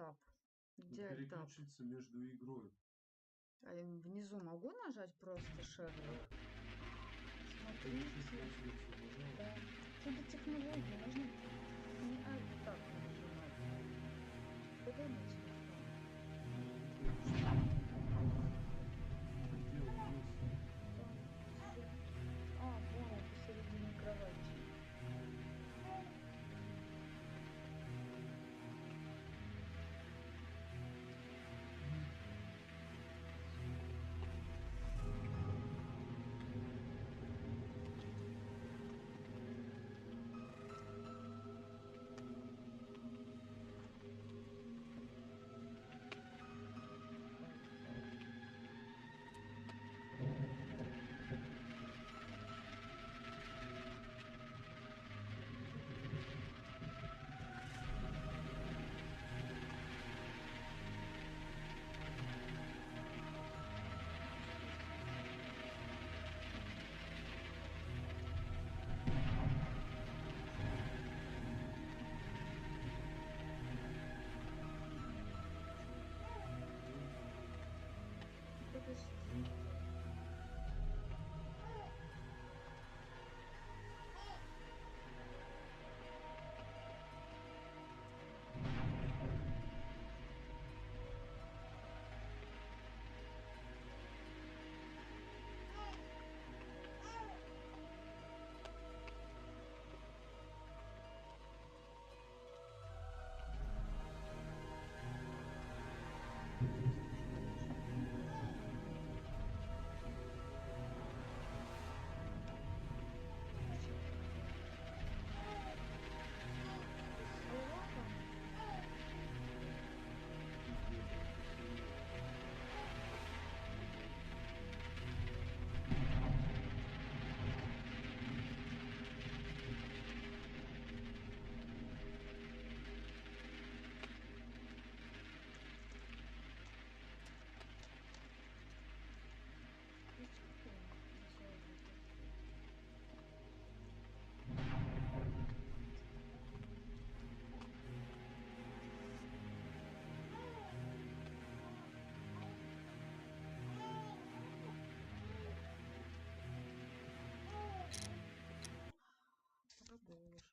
Alt-Tab? Где Alt-Tab? Переключиться между игрой. А я внизу могу нажать просто Sherlock? Смотрите. Да. Чудо технологии. Нужно не Alt-Tab нажимать. Куда на телефон? А, понял, посередине кровати. Продолжить.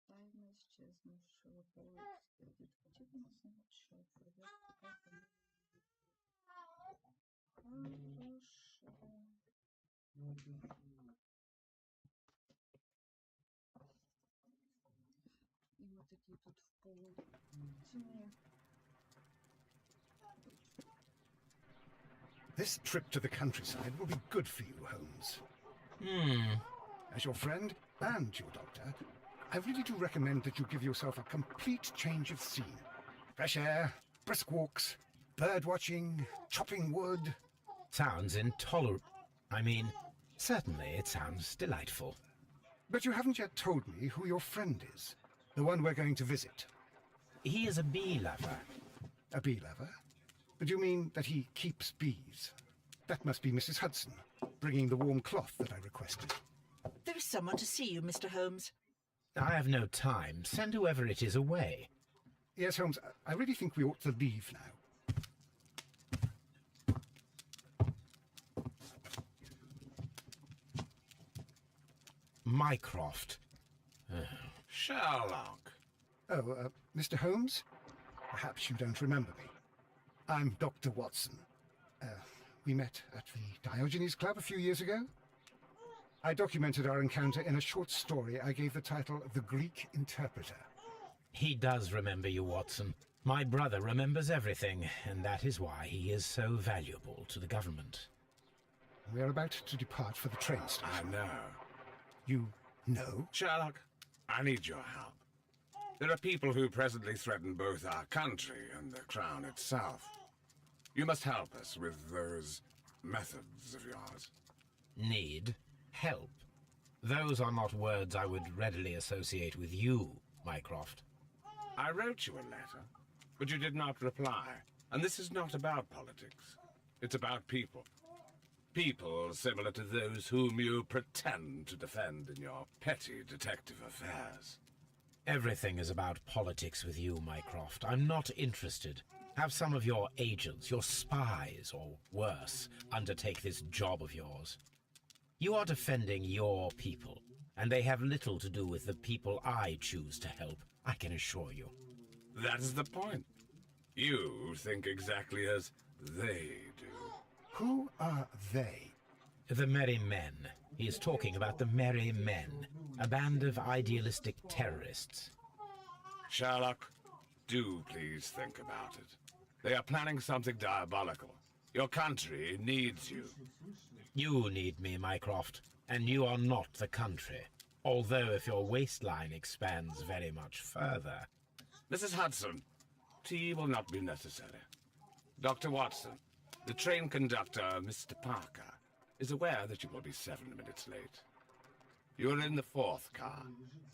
Тайна исчезнувшего поиска. Детективный снайпшот. Проверка карты. Хорошо. И вот такие тут в полутьме. This trip to the countryside will be good for you, Holmes. As your friend and your doctor, I really do recommend that you give yourself a complete change of scene. Fresh air, brisk walks, bird watching, chopping wood. Sounds intolerable. I mean, certainly it sounds delightful. But you haven't yet told me who your friend is, the one we're going to visit. He is a bee lover. A bee lover? Do you mean that he keeps bees? That must be Mrs. Hudson, bringing the warm cloth that I requested. There is someone to see you, Mr. Holmes. I have no time. Send whoever it is away. Yes, Holmes, I really think we ought to leave now. Mycroft. Sherlock. Oh, Mr. Holmes? Perhaps you don't remember me. I'm Dr. Watson. We met at the Diogenes Club a few years ago. I documented our encounter in a short story I gave the title The Greek Interpreter. He does remember you, Watson. My brother remembers everything, and that is why he is so valuable to the government. We are about to depart for the train station. I know. You know? Sherlock, I need your help. There are people who presently threaten both our country and the Crown itself. You must help us with those methods of yours. Need? Help? Those are not words I would readily associate with you, Mycroft. I wrote you a letter, but you did not reply. And this is not about politics. It's about people. People similar to those whom you pretend to defend in your petty detective affairs. Everything is about politics with you, Mycroft. I'm not interested. Have some of your agents, your spies, or worse, undertake this job of yours. You are defending your people, and they have little to do with the people I choose to help, I can assure you. That's the point. You think exactly as they do. Who are they? The Merry Men. He is talking about the Merry Men, a band of idealistic terrorists. Sherlock, do please think about it. They are planning something diabolical. Your country needs you. You need me, Mycroft, and you are not the country. Although if your waistline expands very much further... Mrs. Hudson, tea will not be necessary. Dr. Watson, the train conductor, Mr. Parker, is aware that you will be 7 minutes late. You are in the 4th car.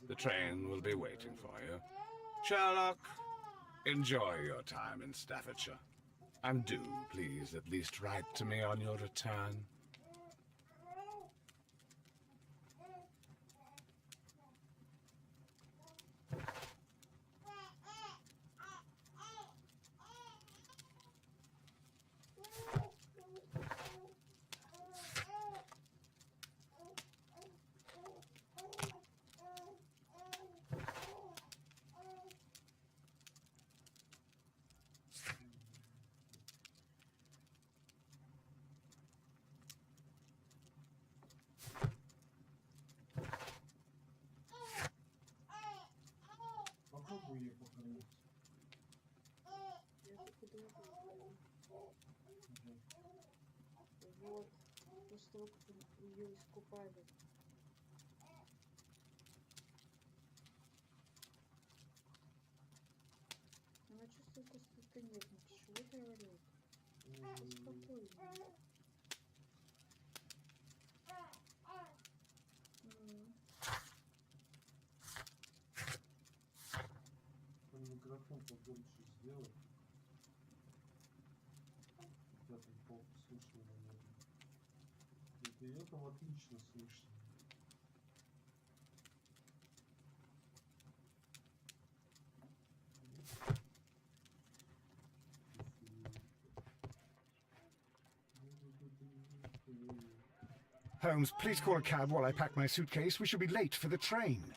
The train will be waiting for you. Sherlock, enjoy your time in Staffordshire. And do, please, at least write to me on your return. Попробуй ее похоронить. Я походу вот, после того, как ее искупали. Она чувствует какую-то нервничать. Чего ты говоришь? Спокойно. Микрофон погромче сделай. Я там плохо слышно, наверное. Это ее там отлично слышно. Holmes, please call a cab while I pack my suitcase. We shall be late for the train.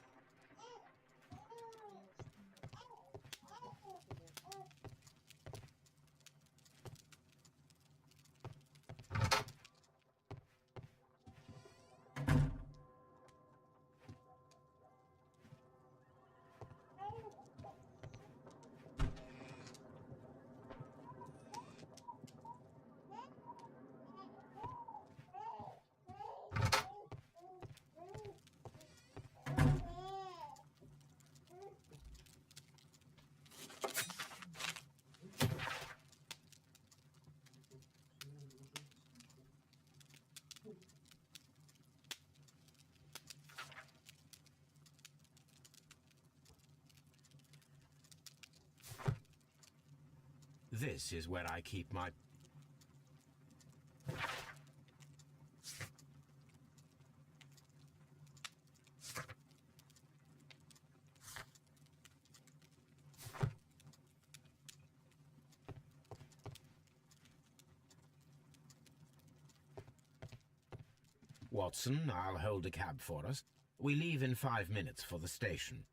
This is where I keep my... Watson, I'll hold a cab for us. We leave in 5 minutes for the station.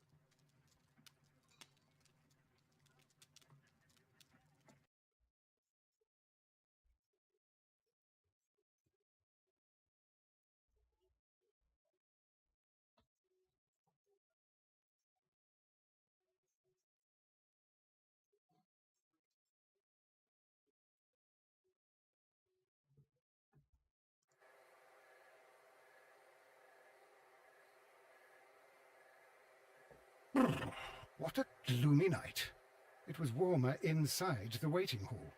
What a gloomy night. It was warmer inside the waiting hall.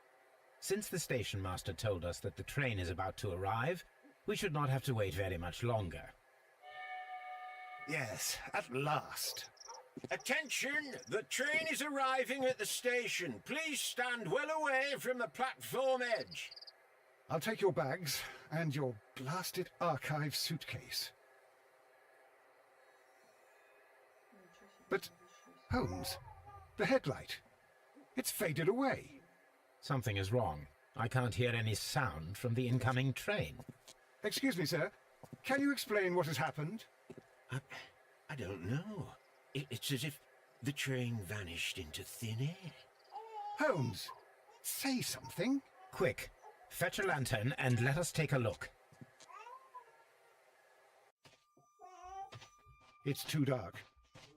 Since the station master told us that the train is about to arrive, we should not have to wait very much longer. Yes, at last. Attention! The train is arriving at the station. Please stand well away from the platform edge. I'll take your bags and your blasted archive suitcase. But Holmes, the headlight. It's faded away. Something is wrong. I can't hear any sound from the incoming train. Excuse me, sir. Can you explain what has happened? I don't know. It's as if the train vanished into thin air. Holmes, say something. Quick, fetch a lantern and let us take a look. It's too dark.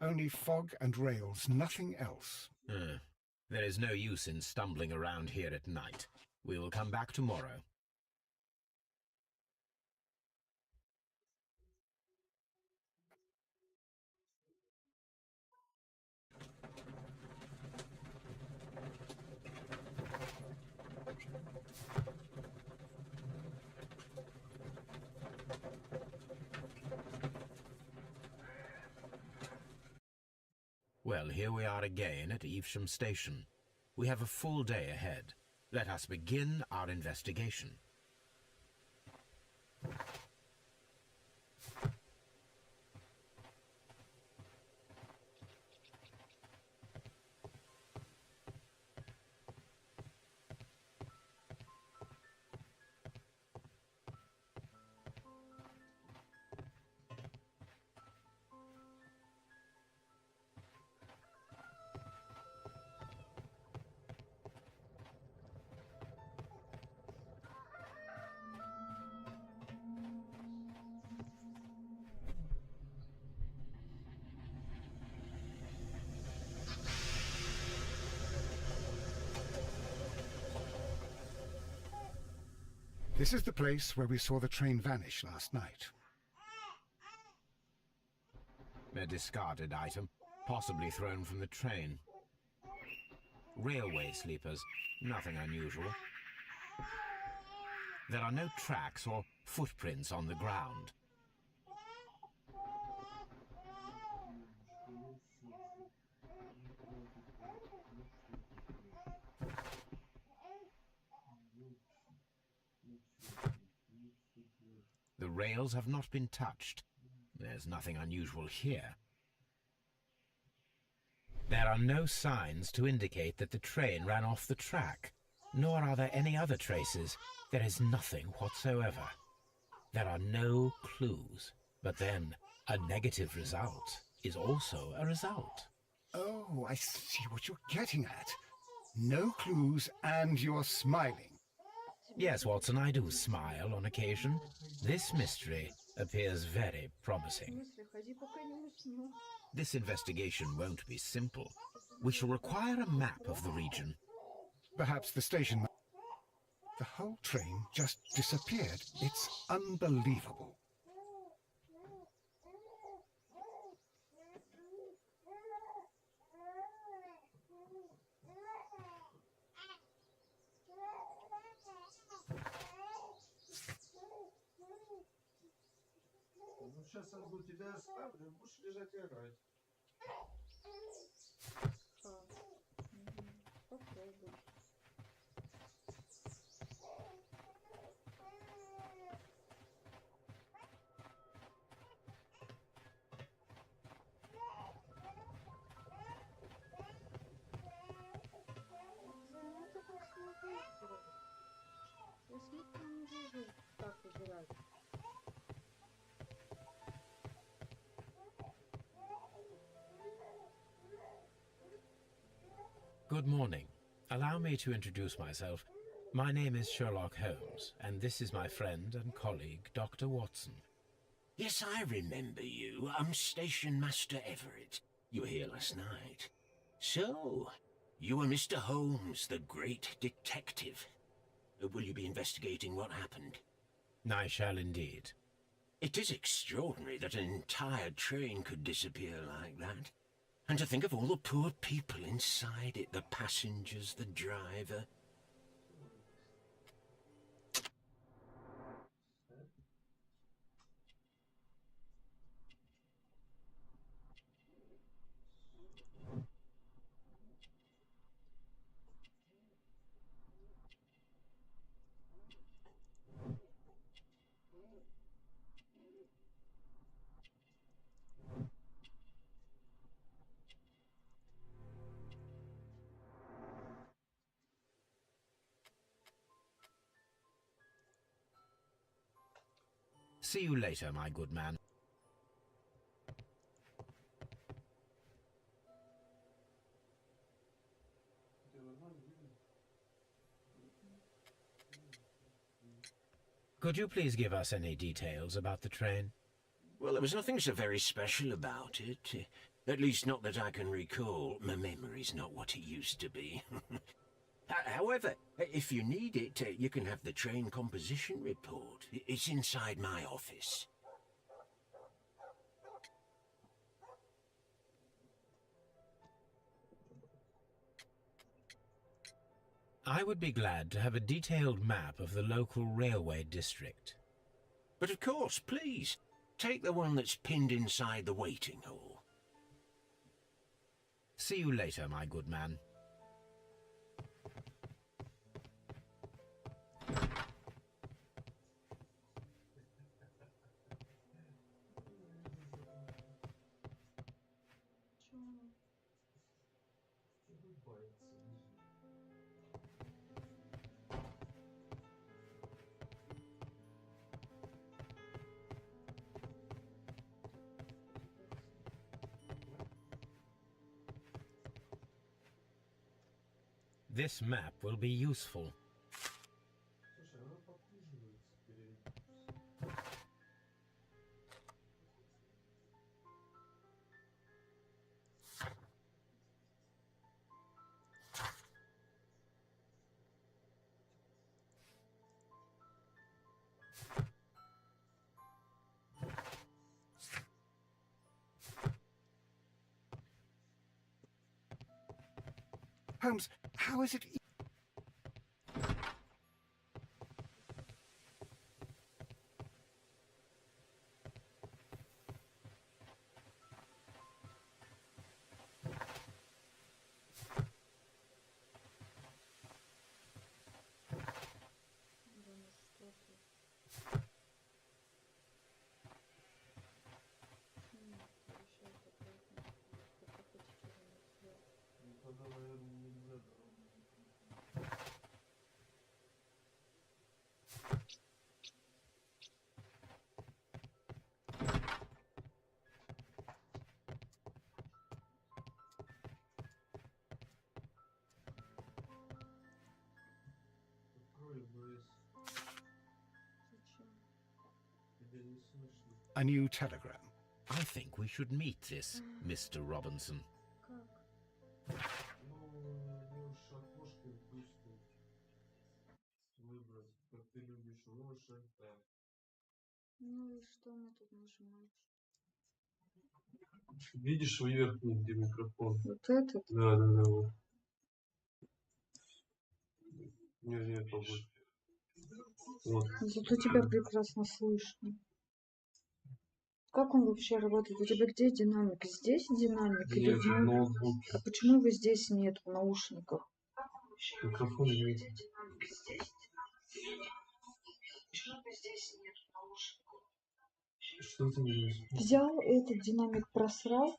Only fog and rails, nothing else. There is no use in stumbling around here at night. We will come back tomorrow. Well, here we are again at Evesham Station. We have a full day ahead. Let us begin our investigation. This is the place where we saw the train vanish last night. A discarded item, possibly thrown from the train. Railway sleepers, nothing unusual. There are no tracks or footprints on the ground. The rails have not been touched. There's nothing unusual here. There are no signs to indicate that the train ran off the track, nor are there any other traces. There is nothing whatsoever. There are no clues. But then, a negative result is also a result. Oh, I see what you're getting at. No clues and you're smiling. Yes, Watson, I do smile on occasion. This mystery appears very promising. This investigation won't be simple. We shall require a map of the region. Perhaps the station... The whole train just disappeared. It's unbelievable. Ну, сейчас одну тебя оставлю, будешь лежать и играть. Попробуй. Занято посмотреть. Я смотрю, не вижу, как играть. Good morning. Allow me to introduce myself. My name is Sherlock Holmes, and this is my friend and colleague, Dr. Watson. Yes, I remember you. I'm Station Master Everett. You were here last night. So, you were Mr. Holmes, the great detective. Will you be investigating what happened? I shall indeed. It is extraordinary that an entire train could disappear like that. And to think of all the poor people inside it, the passengers, the driver. See you later, my good man. Could you please give us any details about the train? Well, there was nothing so very special about it. At least not that I can recall. My memory's not what it used to be. However, if you need it, you can have the train composition report. It's inside my office. I would be glad to have a detailed map of the local railway district. But of course, please, take the one that's pinned inside the waiting hall. See you later, my good man. This map will be useful. Слушай, она покруживается перед... Holmes, how is it? Да ну что ты. Ты еще это плотно. Как эти черные цвета. Ну, тогда, наверное, нельзя дорогу. Открой ВС. Зачем? Тебя не слышно. A new telegram. I think we should meet this Mr. Robinson. Как? Ну, можешь окошко пустить. Выбрать, как ты любишь, можешь это. Ну и что мне тут нажимать? Видишь верхний, где микрофон? Вот этот? Да, да, да. Вот. Нижнее побольше. Вот. Зато тебя прекрасно слышно. Как он вообще работает? У тебя где динамик? Здесь динамик или Нет, в ноутбук. А почему его здесь нет в наушниках? Микрофон нет. Что ты не видишь? Взял этот динамик, просрал,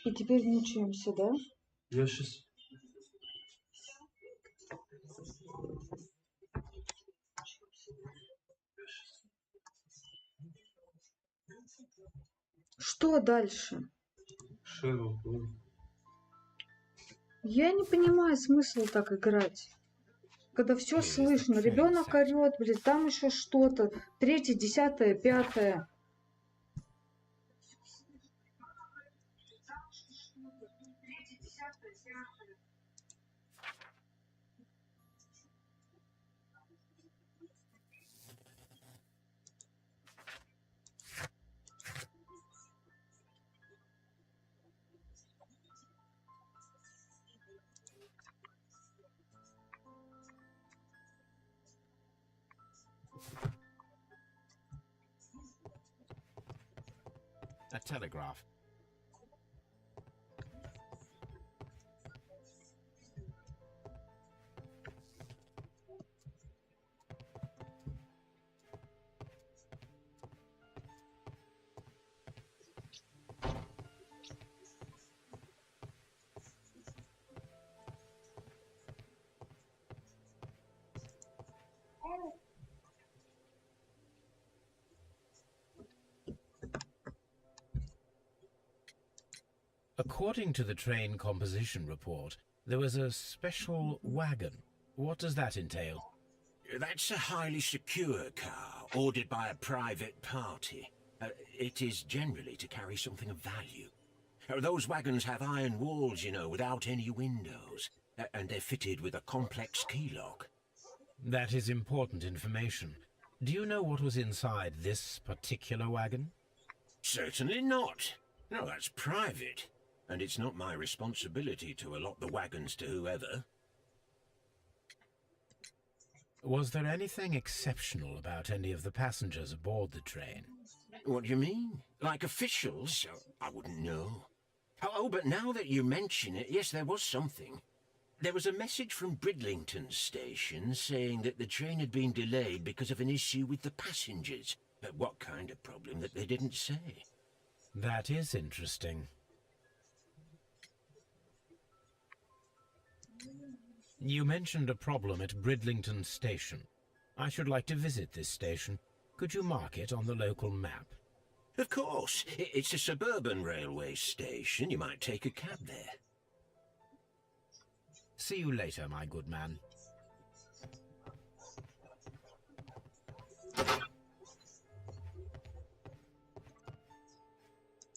и теперь мучаемся, да? Я сейчас... Что дальше? Шерлок Холмс. Я не понимаю смысла так играть. Когда все слышно, ребенок орет, блин, там еще что-то, третье, десятое, пятое. A telegraph. According to the train composition report, there was a special wagon. What does that entail? That's a highly secure car, ordered by a private party. It is generally to carry something of value. Those wagons have iron walls, you know, without any windows, and they're fitted with a complex key lock. That is important information. Do you know what was inside this particular wagon? Certainly not. No, that's private, and it's not my responsibility to allot the wagons to whoever. Was there anything exceptional about any of the passengers aboard the train? What do you mean? Like officials? I wouldn't know. Oh, but now that you mention it, yes, there was something. There was a message from Bridlington station saying that the train had been delayed because of an issue with the passengers. But what kind of problem that they didn't say? That is interesting. You mentioned a problem at Bridlington station. I should like to visit this station. Could you mark it on the local map? Of course. It's a suburban railway station. You might take a cab there. See you later, my good man.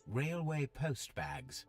Railway post bags.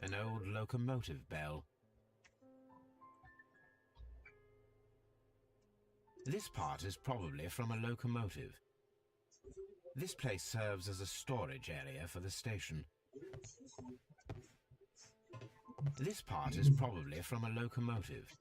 An old locomotive bell. This part is probably from a locomotive. This place serves as a storage area for the station. This part is probably from a locomotive.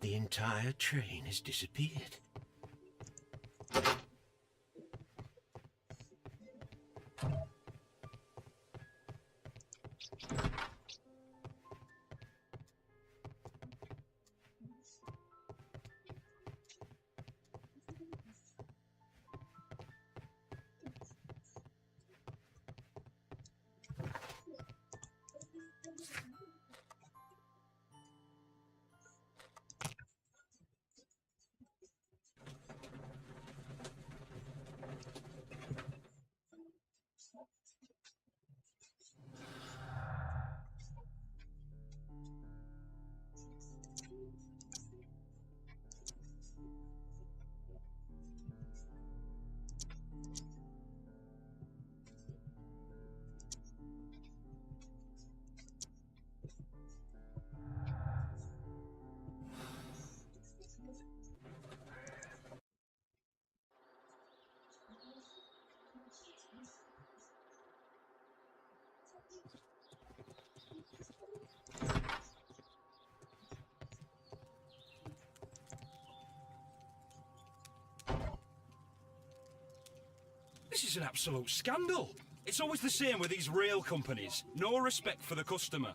The entire train has disappeared. This is an absolute scandal. It's always the same with these rail companies. No respect for the customer.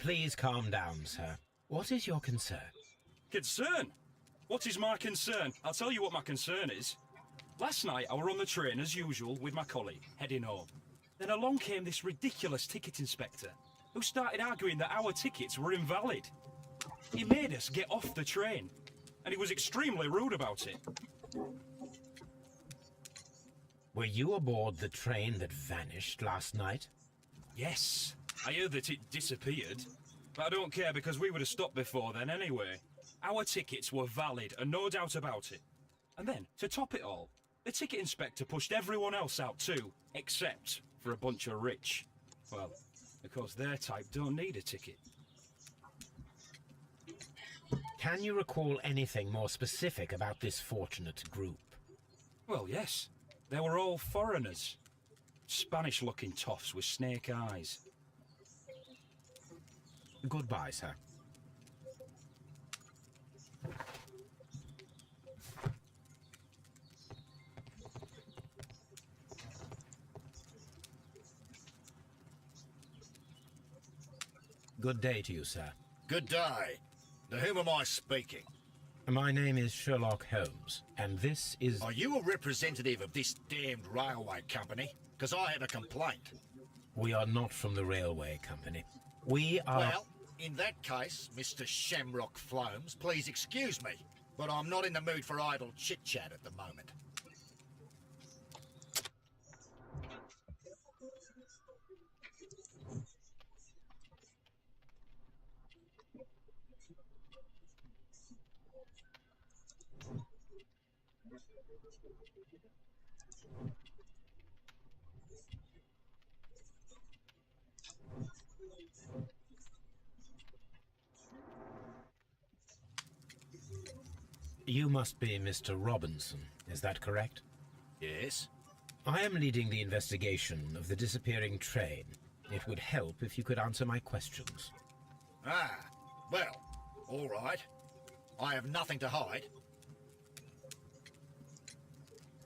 Please calm down, sir. What is your concern? Concern? What is my concern? I'll tell you what my concern is. Last night I were on the train as usual with my colleague, heading home. Then along came this ridiculous ticket inspector, who started arguing that our tickets were invalid. He made us get off the train, and he was extremely rude about it. Were you aboard the train that vanished last night? Yes, I heard that it disappeared, but I don't care because we would have stopped before then anyway. Our tickets were valid and no doubt about it. And then, to top it all, the ticket inspector pushed everyone else out too, except for a bunch of rich. Well, because their type don't need a ticket. Can you recall anything more specific about this fortunate group? Well, yes. They were all foreigners. Spanish-looking toffs with snake eyes. Goodbye, sir. Good day to you, sir. Good day. To whom am I speaking? My name is Sherlock Holmes, and this is... Are you a representative of this damned railway company? Because I have a complaint. We are not from the railway company. We are... Well, in that case, Mr. Shamrock Holmes, please excuse me, but I'm not in the mood for idle chit-chat at the moment. You must be Mr. Robinson, is that correct? Yes? I am leading the investigation of the disappearing train. It would help if you could answer my questions. Ah, well, all right. I have nothing to hide.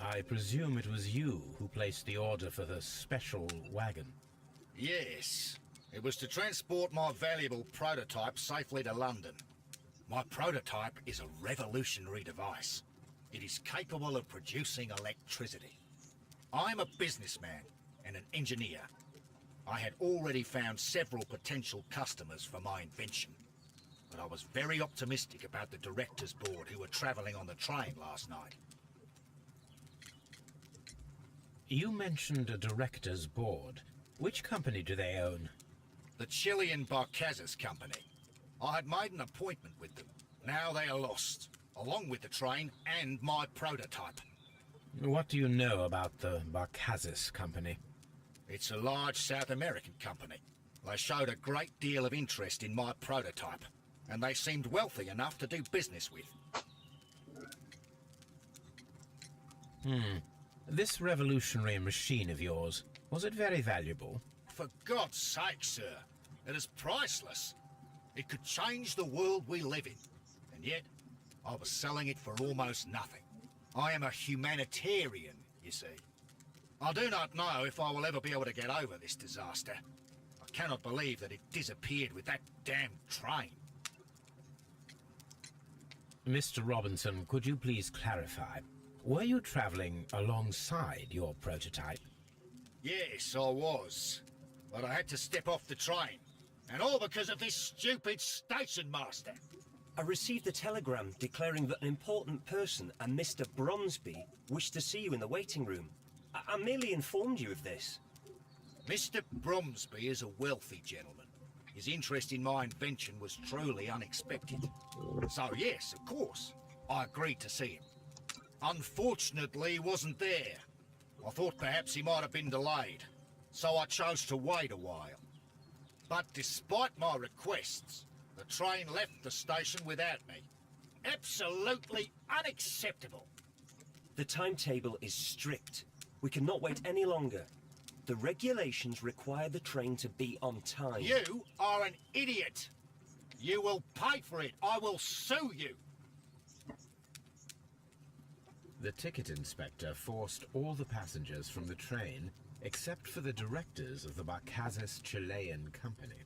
I presume it was you who placed the order for the special wagon. Yes. It was to transport my valuable prototype safely to London. My prototype is a revolutionary device. It is capable of producing electricity. I'm a businessman and an engineer. I had already found several potential customers for my invention, but I was very optimistic about the directors' board who were travelling on the train last night. You mentioned a director's board. Which company do they own? The Chilean Barcazas Company. I had made an appointment with them. Now they are lost, along with the train and my prototype. What do you know about the Barcazas Company? It's a large South American company. They showed a great deal of interest in my prototype, and they seemed wealthy enough to do business with. This revolutionary machine of yours, was it very valuable? For God's sake, sir, it is priceless. It could change the world we live in, and yet I was selling it for almost nothing. I am a humanitarian, you see. I do not know if I will ever be able to get over this disaster. I cannot believe that it disappeared with that damned train. Mr. Robinson, could you please clarify? Were you traveling alongside your prototype? Yes, I was. But I had to step off the train. And all because of this stupid station master. I received a telegram declaring that an important person, a Mr. Bronsby, wished to see you in the waiting room. I merely informed you of this. Mr. Bromsby is a wealthy gentleman. His interest in my invention was truly unexpected. So yes, of course, I agreed to see him. Unfortunately, he wasn't there. I thought perhaps he might have been delayed, so I chose to wait a while. But despite my requests, the train left the station without me. Absolutely unacceptable. The timetable is strict. We cannot wait any longer. The regulations require the train to be on time. You are an idiot. You will pay for it. I will sue you. The ticket inspector forced all the passengers from the train except for the directors of the Barcazes Chilean Company.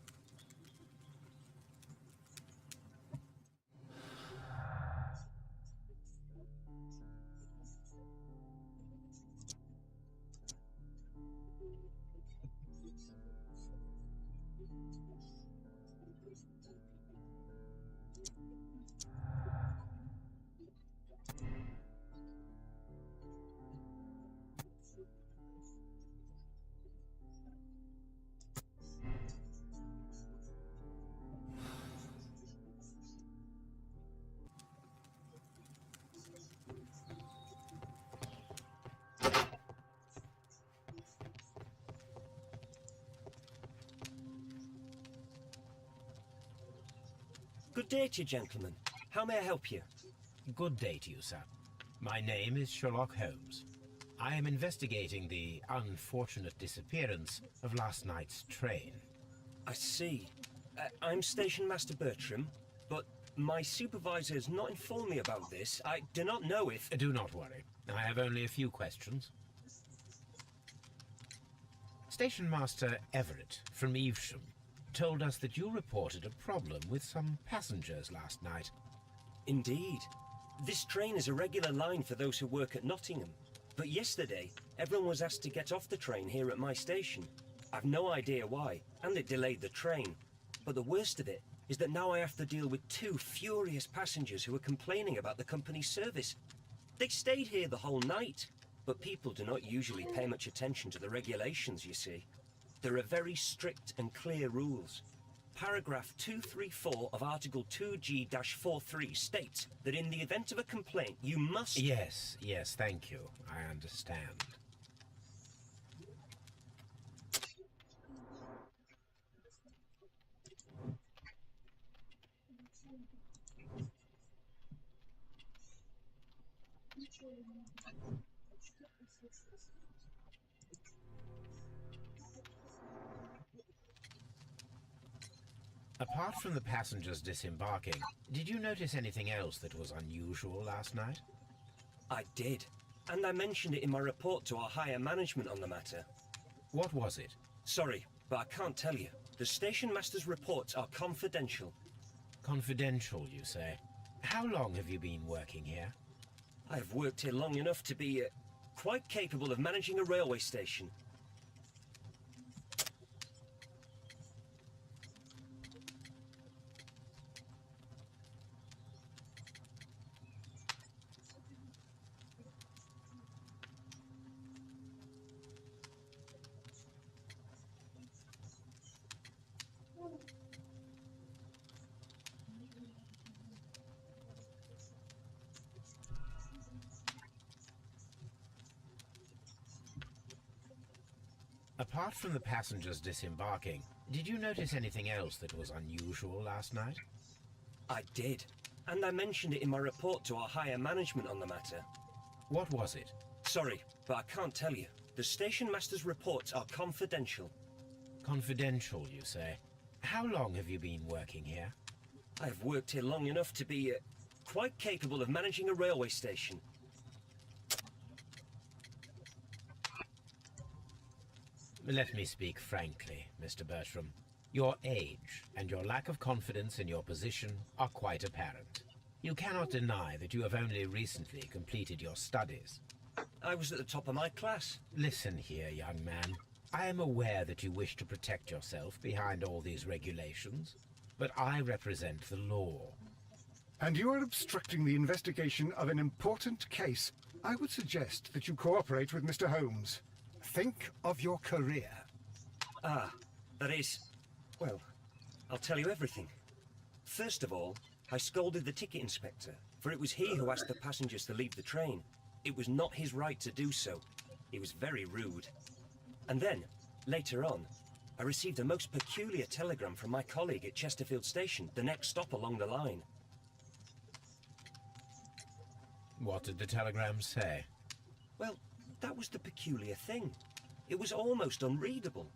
Good day to you, gentlemen. How may I help you? Good day to you, sir. My name is Sherlock Holmes. I am investigating the unfortunate disappearance of last night's train. I see. I'm Station Master Bertram, but my supervisor has not informed me about this. I do not know if... Do not worry. I have only a few questions. Station Master Everett from Evesham told us that you reported a problem with some passengers last night. Indeed. This train is a regular line for those who work at Nottingham. But yesterday, everyone was asked to get off the train here at my station. I've no idea why, and it delayed the train. But the worst of it is that now I have to deal with two furious passengers who are complaining about the company's service. They stayed here the whole night, but people do not usually pay much attention to the regulations, you see. There are very strict and clear rules. Paragraph 234 of Article 2G-43 states that in the event of a complaint, you must... Yes, thank you. I understand. Apart from the passengers disembarking, did you notice anything else that was unusual last night? I did, and I mentioned it in my report to our higher management on the matter. What was it? Sorry, but I can't tell you. The station master's reports are confidential. Confidential, you say? How long have you been working here? I have worked here long enough to be quite capable of managing a railway station. Apart from the passengers disembarking, did you notice anything else that was unusual last night? I did, and I mentioned it in my report to our higher management on the matter. What was it? Sorry, but I can't tell you. The station master's reports are confidential. Confidential, you say? How long have you been working here? I have worked here long enough to be quite capable of managing a railway station. Let me speak frankly, Mr. Bertram. Your age and your lack of confidence in your position are quite apparent. You cannot deny that you have only recently completed your studies. I was at the top of my class. Listen here, young man. I am aware that you wish to protect yourself behind all these regulations, but I represent the law. And you are obstructing the investigation of an important case. I would suggest that you cooperate with Mr. Holmes. Think of your career. Ah, that is... Well, I'll tell you everything. First of all, I scolded the ticket inspector, for it was he who asked the passengers to leave the train. It was not his right to do so. He was very rude. And then, later on, I received a most peculiar telegram from my colleague at Chesterfield Station, the next stop along the line. What did the telegram say? Well, that was the peculiar thing. It was almost unreadable.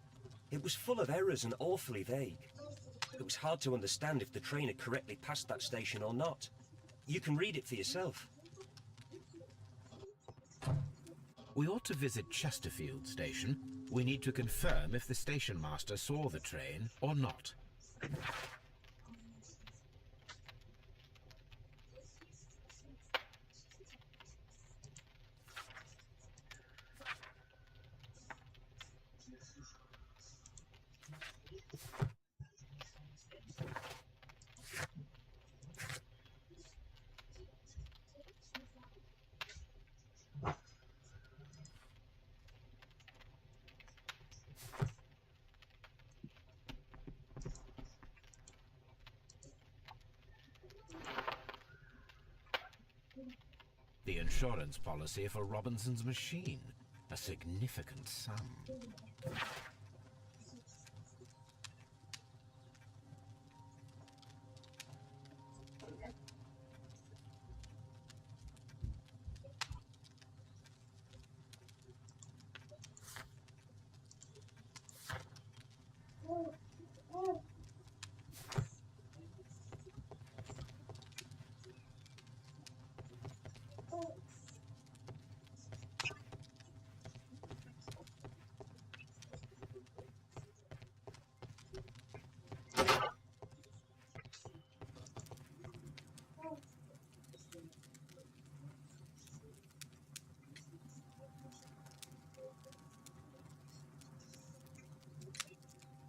It was full of errors and awfully vague. It was hard to understand if the train had correctly passed that station or not. You can read it for yourself. We ought to visit Chesterfield Station. We need to confirm if the station master saw the train or not. The insurance policy for Robinson's machine. A significant sum.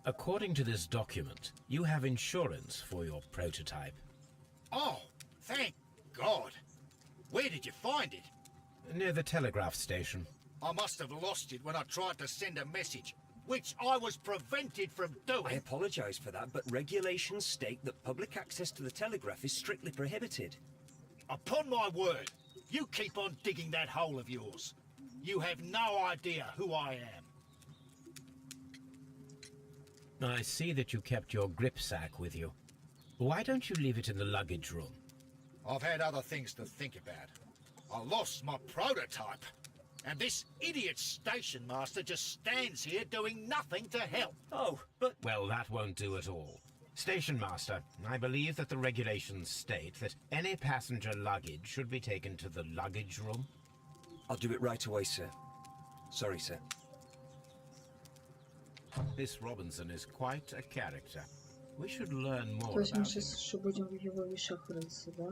According to this document, you have insurance for your prototype. Oh, thank God. Where did you find it? Near the telegraph station. I must have lost it when I tried to send a message, which I was prevented from I doing. apologise for that, but regulations state that public access to the telegraph is strictly prohibited. Upon my word, you keep on digging that hole of yours. You have no idea who I am. I see that you kept your grip sack with you. Why don't you leave it in the luggage room? I've had other things to think about. I lost my prototype. And this idiot station master just stands here doing nothing to help. Oh, but... Well, that won't do at all. Station master, I believe that the regulations state that any passenger luggage should be taken to the luggage room. I'll do it right away, sir. Sorry, sir. This Robinson is quite a character. We should learn more То есть мы about him. сейчас еще будем в его вещах рыться, да?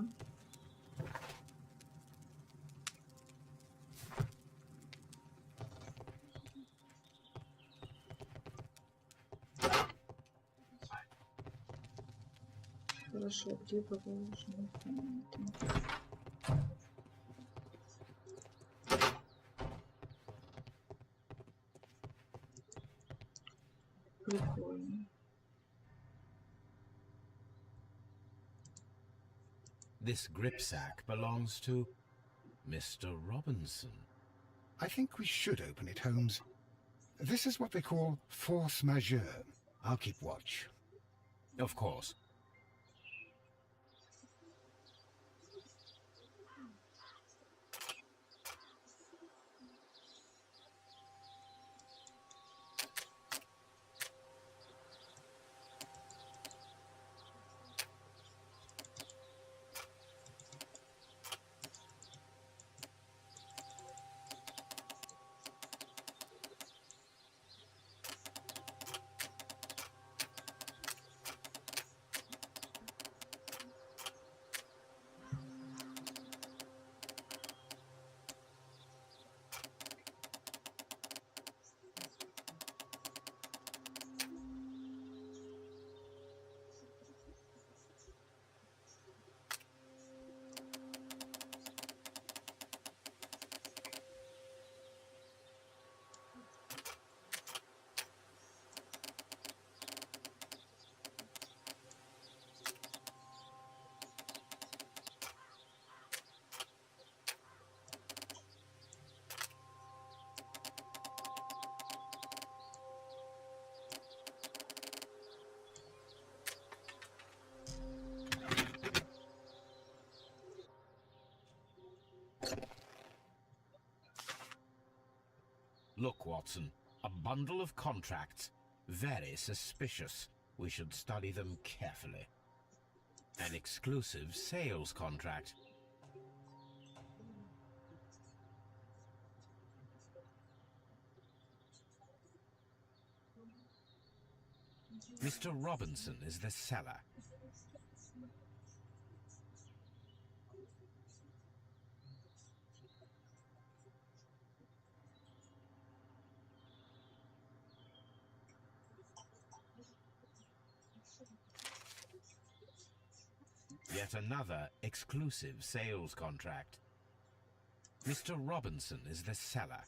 Хорошо, где положено? Прикольно. This gripsack belongs to Mr. Robinson. I think we should open it, Holmes. This is what they call force majeure. I'll keep watch. Of course. Look, Watson, a bundle of contracts. Very suspicious. We should study them carefully. An exclusive sales contract. Mr. Robinson is the seller. Yet another exclusive sales contract. Mr. Robinson is the seller.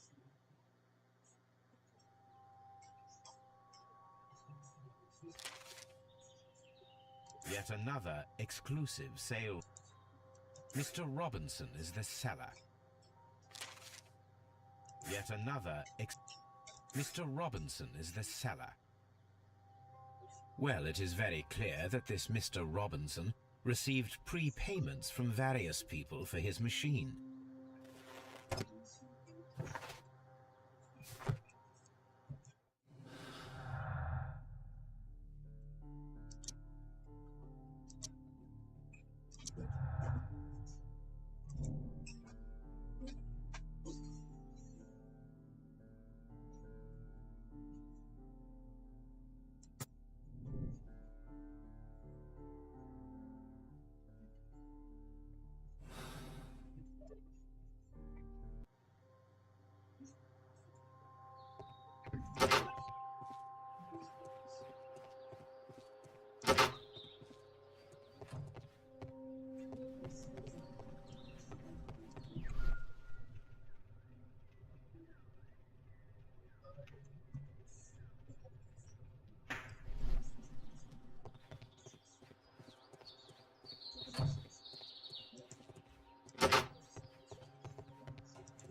Yet another exclusive sale. Mr. Robinson is the seller. Yet another Mr. Robinson is the seller. Well, it is very clear that this Mr. Robinson received prepayments from various people for his machine.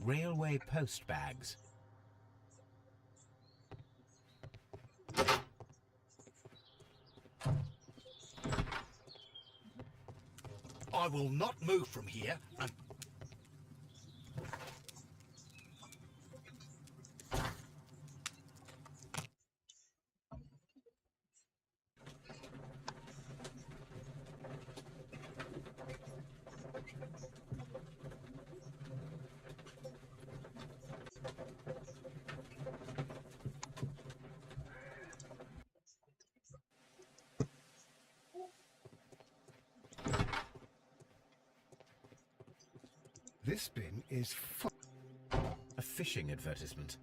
Railway post bags. I will not move from here and... This bin is full. A fishing advertisement.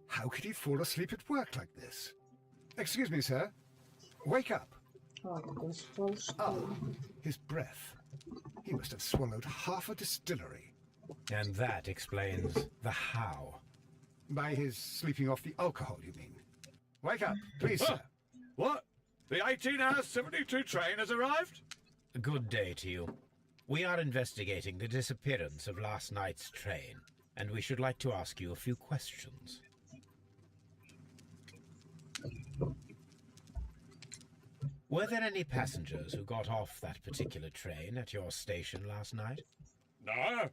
How could he fall asleep at work like this? Excuse me, sir. Wake up. His breath. He must have swallowed half a distillery. And that explains the how. By his sleeping off the alcohol, you mean? Wake up, please, sir. What? The 18-hour 72 train has arrived? Good day to you. We are investigating the disappearance of last night's train, and we should like to ask you a few questions. Were there any passengers who got off that particular train at your station last night? No,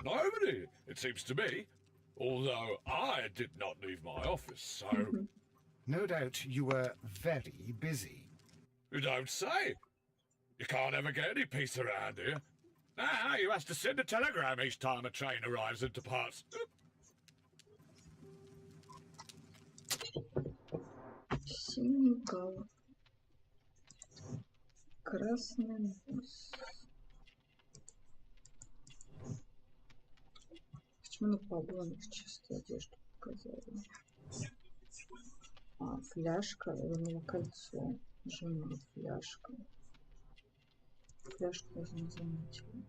nobody, it seems to me. Although I did not leave my office, so... No doubt you were very busy. You don't say. You can't ever get any peace around here. Now you have to send a telegram each time a train arrives and departs. Синий гал. Красный нос. Почему на погонах чистую одежду показали? А, фляжка, или кольцо. Жена, фляжка. Фляжку даже не заметила.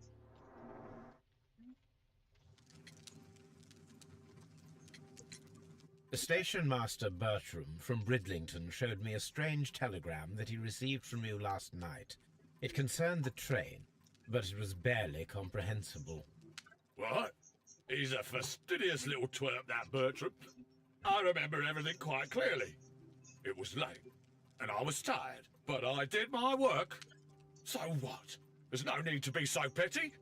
Station Master Bertram from Bridlington showed me a strange telegram that he received from you last night. It concerned the train, but it was barely comprehensible. What? He He's a fastidious little twerp, that Bertram. I remember everything quite clearly. It was late, and I was tired, but I did my work. So what? There's no need to be so petty.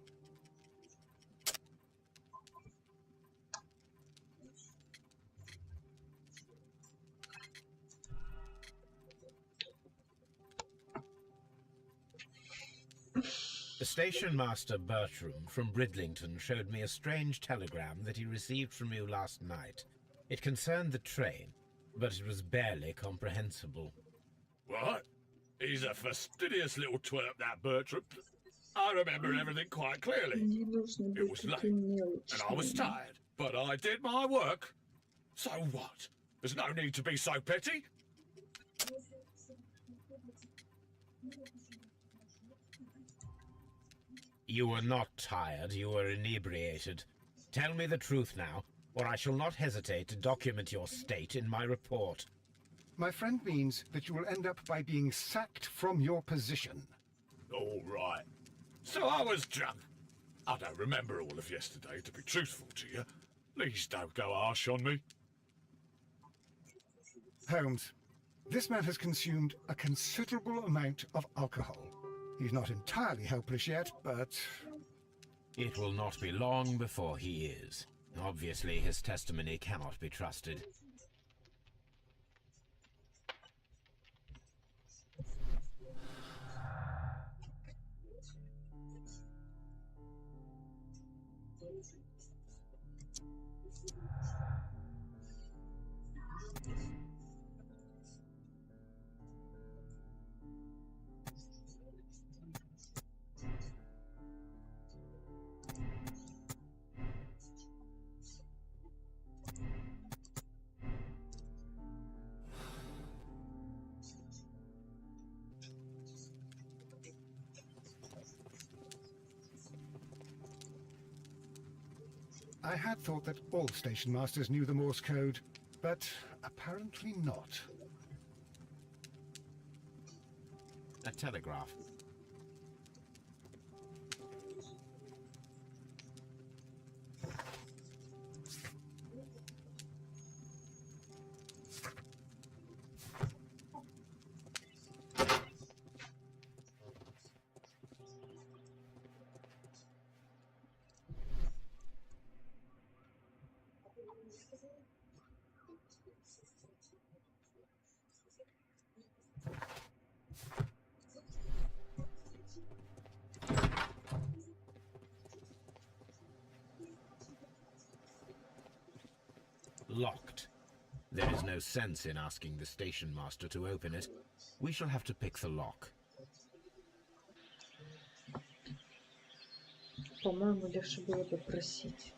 The station master Bertram from Bridlington showed me a strange telegram that he received from you last night. It concerned the train, but it was barely comprehensible. What? He's a fastidious little twerp, that Bertram. I remember everything quite clearly. It was late, and I was tired, but I did my work. So what? There's no need to be so petty. You were not tired, you were inebriated. Tell me the truth now, or I shall not hesitate to document your state in my report. My friend means that you will end up by being sacked from your position. All right. So I was drunk. I don't remember all of yesterday, to be truthful to you. Please don't go harsh on me. Holmes, this man has consumed a considerable amount of alcohol. He's not entirely helpless yet, but... It will not be long before he is. Obviously, his testimony cannot be trusted. I had thought that all station masters knew the Morse code, but apparently not. A telegraph. Locked. There is no sense in asking the station master to open it. We shall have to pick the lock. По-моему, легче было бы просить.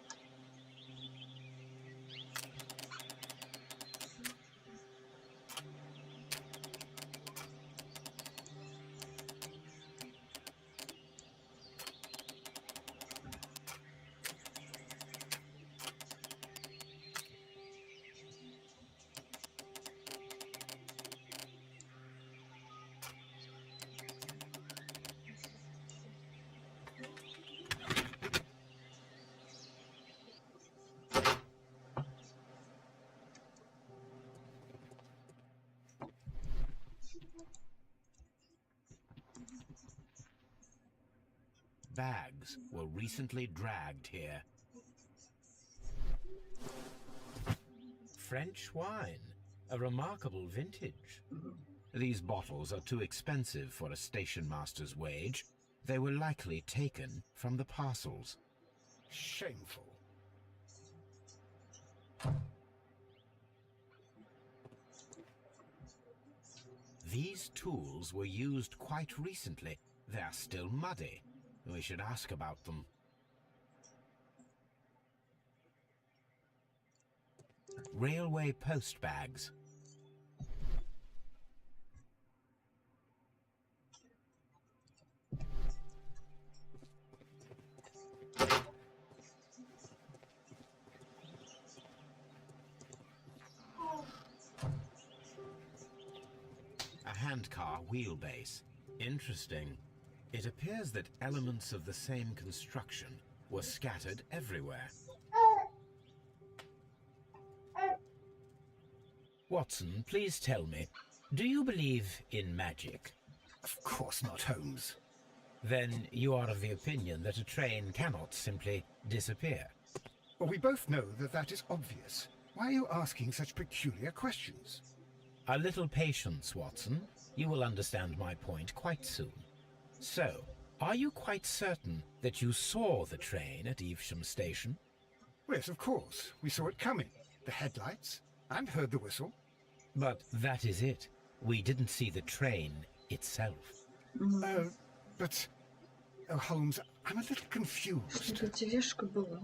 Bags were recently dragged here. French wine, a remarkable vintage. These bottles are too expensive for a station master's wage. They were likely taken from the parcels. Shameful. These tools were used quite recently. They are still muddy. We should ask about them. Railway post bags. A handcar wheelbase. Interesting. It appears that elements of the same construction were scattered everywhere. Watson, please tell me, do you believe in magic? Of course not, Holmes. Then you are of the opinion that a train cannot simply disappear. Well, we both know that that is obvious. Why are you asking such peculiar questions? A little patience, Watson. You will understand my point quite soon. So, are you quite certain that you saw the train at Evesham Station? Yes, of course. We saw it coming. The headlights, and heard the whistle. But that is it. We didn't see the train itself. But... Oh, Holmes, I'm a little confused. Что-то тележка была.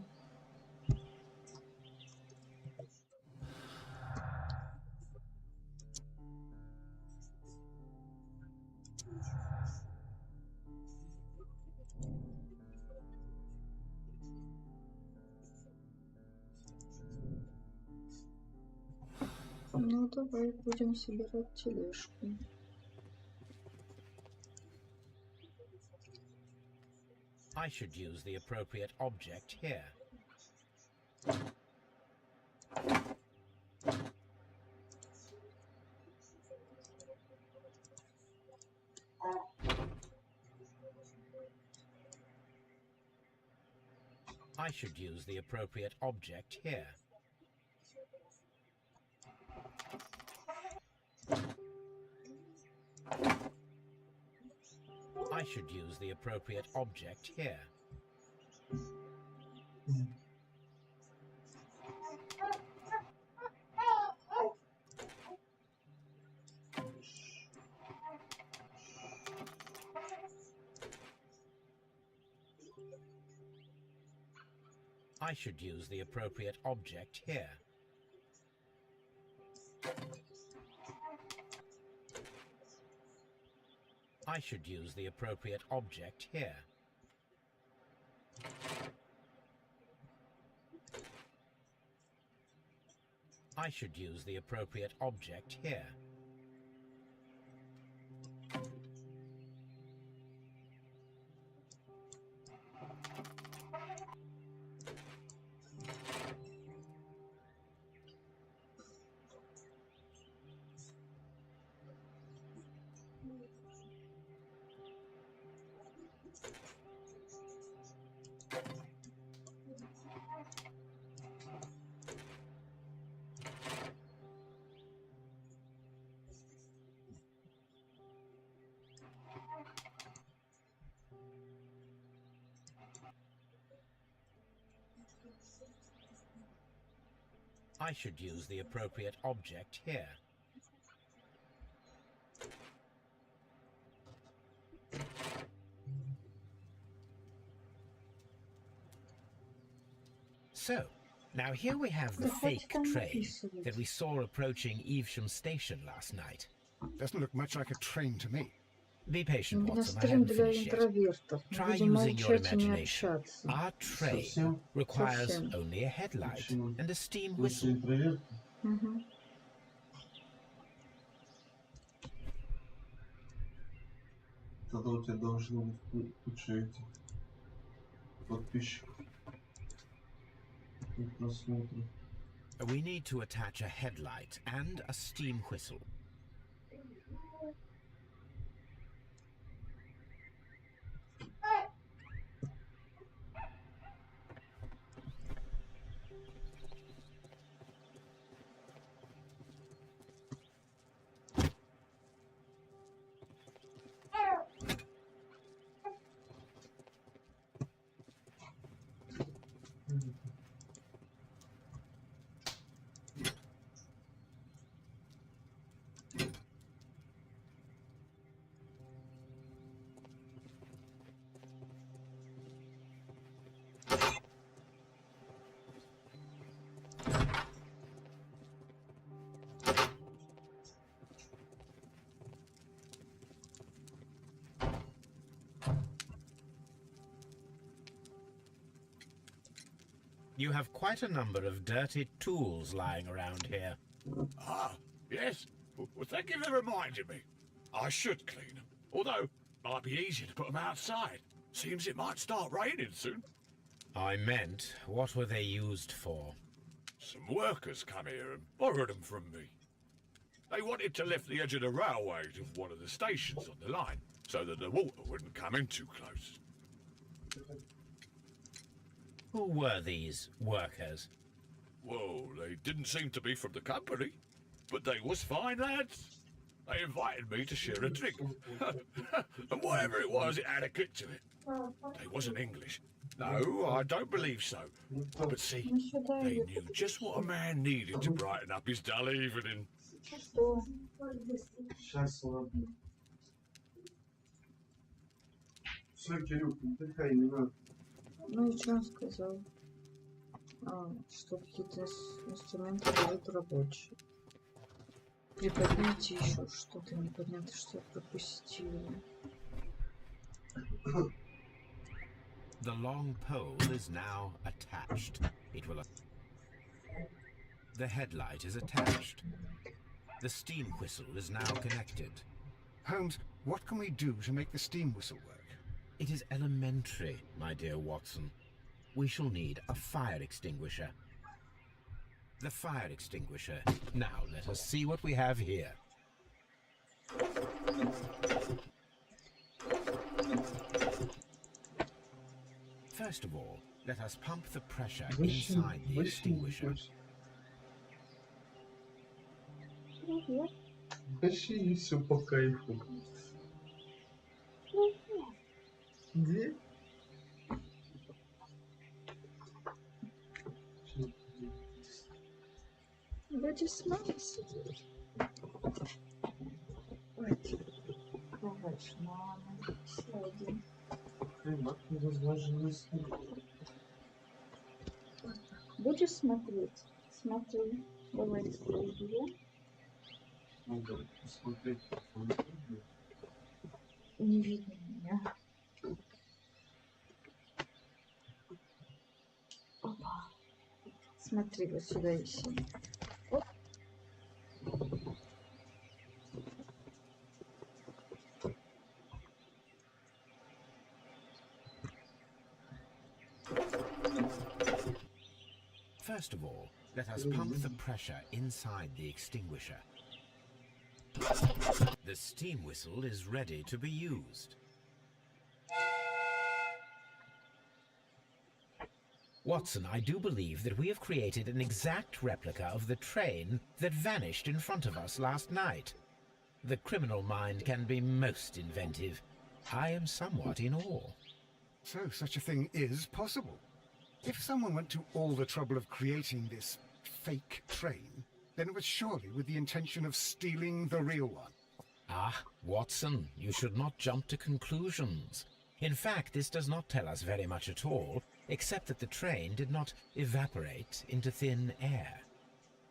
Ну, давай будем собирать тележку. I should use the appropriate object here. I should use the appropriate object here. I should use the appropriate object here. I should use the appropriate object here. I should use the appropriate object here. I should use the appropriate object here. I should use the appropriate object here. So, now here we have the fake train that we saw approaching Evesham Station last night. Doesn't look much like a train to me. Be patient, У меня Watson, I стрим haven't для finished yet. интровертов. Try Будем using your молчать и не imagination. общаться. Our train Совсем? requires Совсем. only a headlight Почему? and a steam Вы же whistle. интроверт? Мгм. Тогда у тебя должно быть куча этих подписчиков и просмотров. We need to attach a headlight and a steam whistle. You have quite a number of dirty tools lying around here. Ah, yes. Well, thank you for reminding me. I should clean them. Although, it might be easier to put them outside. Seems it might start raining soon. I meant, what were they used for? Some workers come here and borrowed them from me. They wanted to lift the edge of the railway to one of the stations on the line, so that the water wouldn't come in too close. Who were these workers? Well, they didn't seem to be from the company, but they was fine lads. They invited me to share a drink. And whatever it was, it had a kick to it. They wasn't English. No, I don't believe so. But see, they knew just what a man needed to brighten up his dull evening. Что? Сейчас, ладно. Все, Кирюк, отдыхай, не надо. Ну и что он сказал? Что какие-то инструменты будут рабочие. Приподнимите еще что-то непонятно, что я пропустила. The long pole is now attached. It will. The headlight is attached. The steam whistle is now connected. Holmes, what can we do to make the steam whistle work? It is elementary, my dear Watson. We shall need a fire extinguisher. The fire extinguisher. Now let us see what we have here. First of all, let us pump the pressure inside the extinguisher. Вообще и все по кайфу. Где? Вроде с нами сидишь. Давай, мама, сядем. Будешь смотреть? Смотри. Давай скажи. Надо посмотреть. Не видно меня. Опа. Смотри, вот сюда еще. Оп. First of all, let us pump the pressure inside the extinguisher. The steam whistle is ready to be used. Watson, I do believe that we have created an exact replica of the train that vanished in front of us last night. The criminal mind can be most inventive. I am somewhat in awe. So such a thing is possible. If someone went to all the trouble of creating this fake train, then it was surely with the intention of stealing the real one. Ah, Watson, you should not jump to conclusions. In fact, this does not tell us very much at all, except that the train did not evaporate into thin air.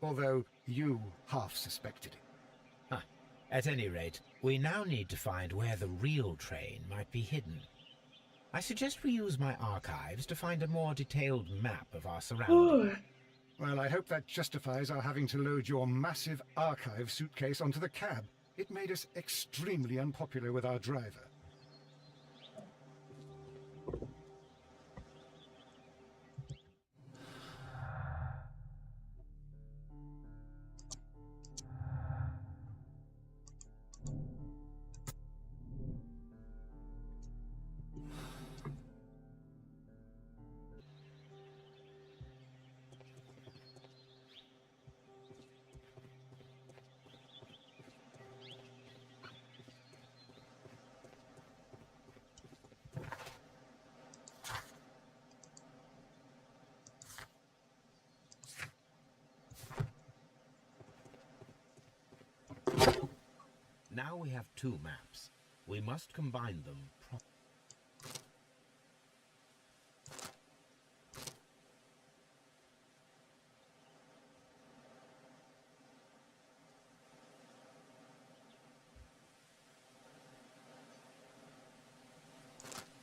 Although you half suspected it. At any rate, we now need to find where the real train might be hidden. I suggest we use my archives to find a more detailed map of our surroundings. Well, I hope that justifies our having to load your massive archive suitcase onto the cab. It made us extremely unpopular with our driver. Now we have two maps. We must combine them properly.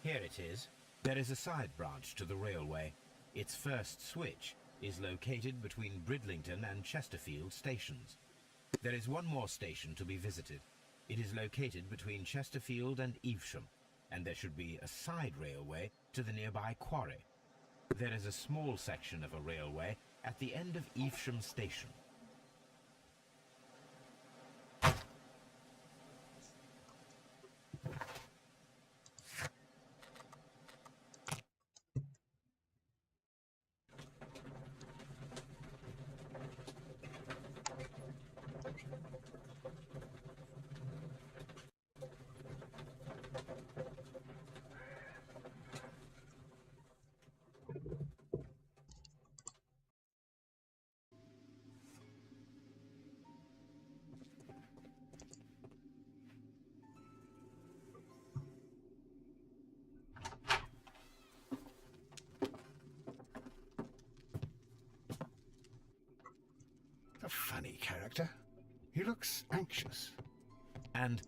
Here it is. There is a side branch to the railway. Its first switch is located between Bridlington and Chesterfield stations. There is one more station to be visited. It is located between Chesterfield and Evesham, and there should be a side railway to the nearby quarry. There is a small section of a railway at the end of Evesham station. funny character. He looks anxious. And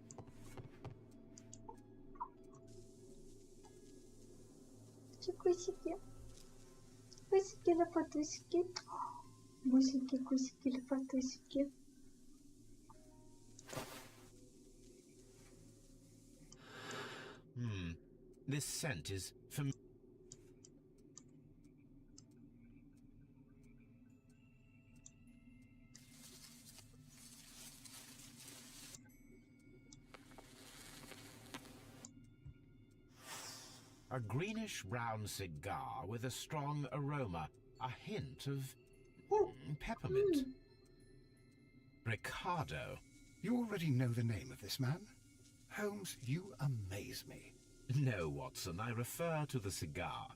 Кусики. Кусики, лопатусики. Бусики, кусики, лопатусики. this scent is familiar. A greenish-brown cigar with a strong aroma, a hint of peppermint. Ricardo. You already know the name of this man? Holmes, you amaze me. No, Watson, I refer to the cigar.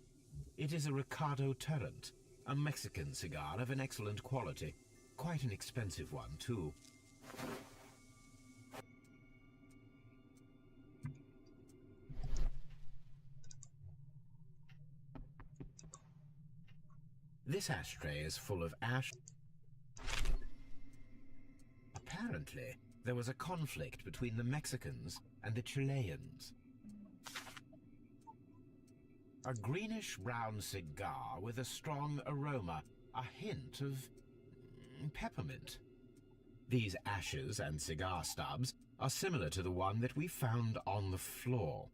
It is a Ricardo Turrent, a Mexican cigar of an excellent quality. Quite an expensive one, too. This ashtray is full of ash. Apparently, there was a conflict between the Mexicans and the Chileans. A greenish-brown cigar with a strong aroma, a hint of peppermint. These ashes and cigar stubs are similar to the one that we found on the floor.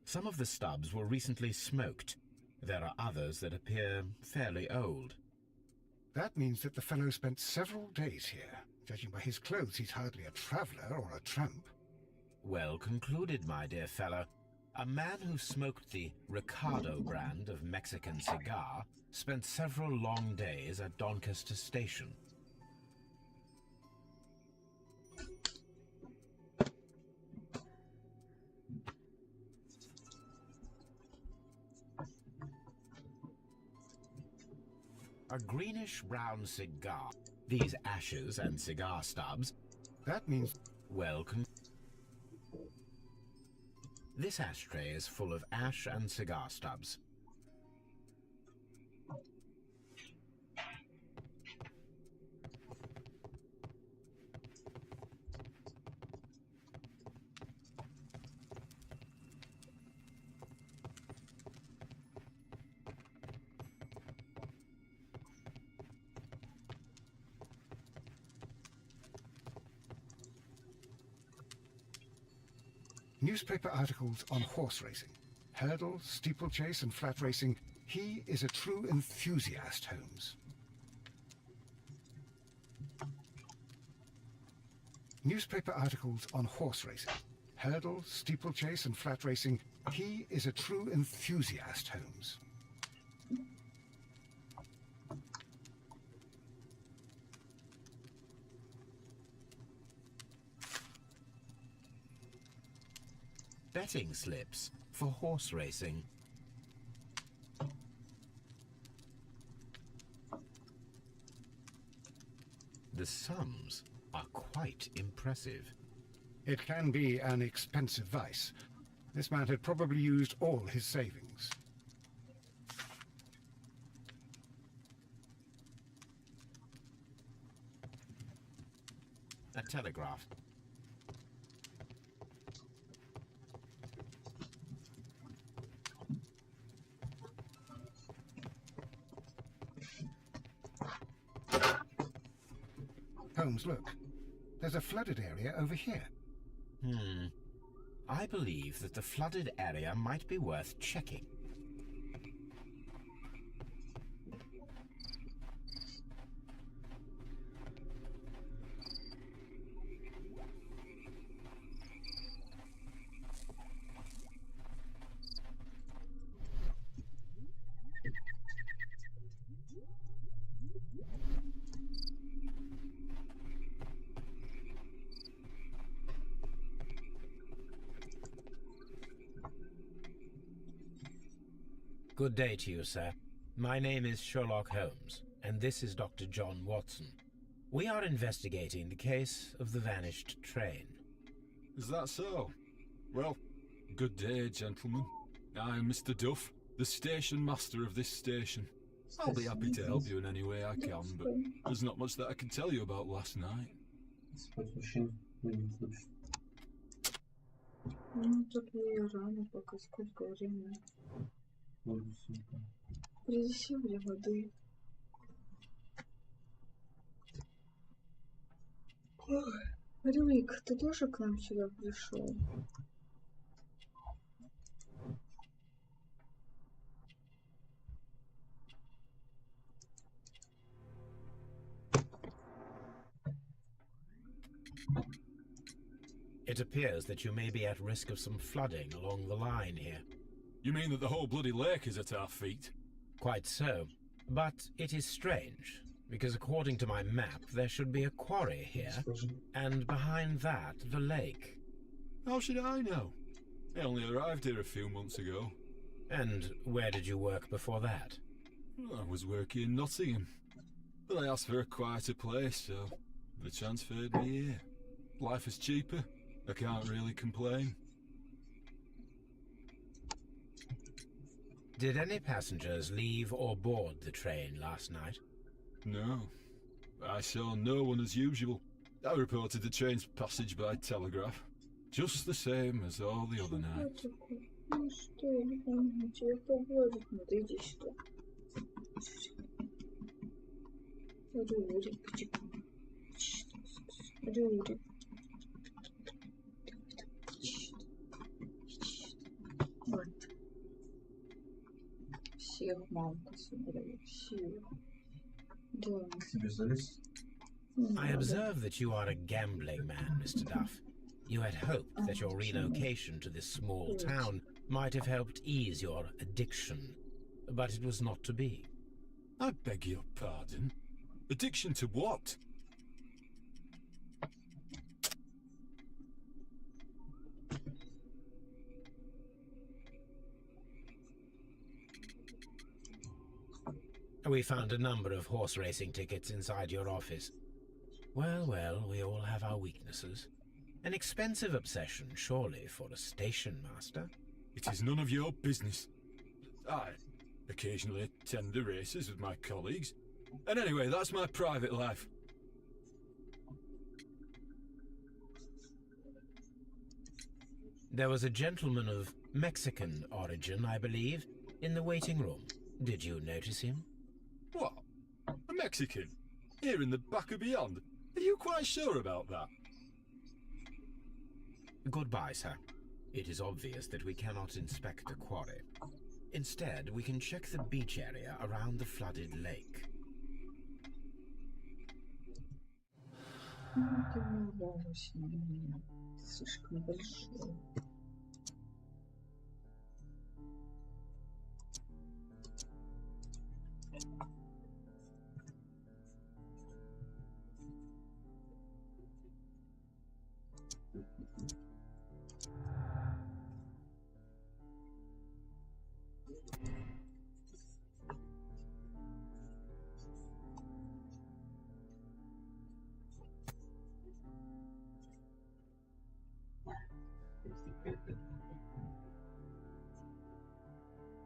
Some of the stubs were recently smoked. There are others that appear fairly old. That means that the fellow spent several days here. Judging by his clothes, he's hardly a traveller or a tramp. Well concluded, my dear fellow. A man who smoked the Ricardo brand of Mexican cigar spent several long days at Doncaster Station. A greenish-brown cigar. These ashes and cigar stubs. That means... Well, this ashtray is full of ash and cigar stubs. Newspaper articles on horse racing. Hurdle, steeplechase and flat racing. He is a true enthusiast, Holmes. Newspaper articles on horse racing. Hurdle, steeplechase and flat racing. He is a true enthusiast, Holmes. Betting slips for horse racing. The sums are quite impressive. It can be an expensive vice. This man had probably used all his savings. A telegraph. Holmes, look. There's a flooded area over here. I believe that the flooded area might be worth checking. Good day to you, sir. My name is Sherlock Holmes, and this is Dr. John Watson. We are investigating the case of the vanished train. Is that so? Well, good day, gentlemen. I'm Mr. Duff, the station master of this station. I'll be happy to help you in any way I can, but there's not much that I can tell you about last night. Спать вообще не хочет. Ну, тут и рано пока, сколько времени. Вот, сука. Принеси мне воды. Ох, Рюрик, ты тоже к нам сюда пришел? It appears that you may be at risk of some flooding along the line here. You mean that the whole bloody lake is at our feet? Quite so. But it is strange, because according to my map, there should be a quarry here, and behind that, the lake. How should I know? I only arrived here a few months ago. And where did you work before that? I was working in Nottingham, but I asked for a quieter place, so they transferred me here. Life is cheaper. I can't really complain. Did any passengers leave or board the train last night? No. I saw no one as usual. I reported the train's passage by telegraph. Just the same as all the other nights. Ну что, я не помню, тебе погодить надо, иди сюда. Рюрик, Рюрик. Вот. Всех мамка собрала, всех. Да. К тебе залез? I observe that you are a gambling man, Mr. Duff. You had hoped that your relocation to this small town might have helped ease your addiction, but it was not to be. I beg your pardon? Addiction to what? We found a number of horse racing tickets inside your office. Well, well, we all have our weaknesses. An expensive obsession, surely, for a station master. It is none of your business. I occasionally attend the races with my colleagues. And anyway, that's my private life. There was a gentleman of Mexican origin, I believe, in the waiting room. Did you notice him? What? A Mexican? Here in the back of beyond? Are you quite sure about that? Goodbye, sir. It is obvious that we cannot inspect the quarry. Instead, we can check the beach area around the flooded lake. Ты улыбалась на меня. Слишком большой.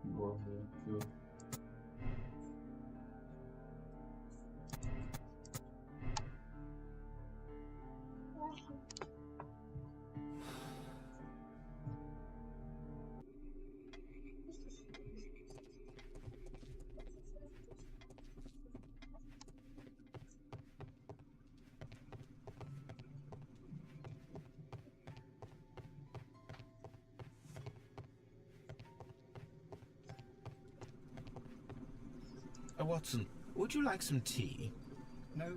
Боже, чё? Watson, would you like some tea? No.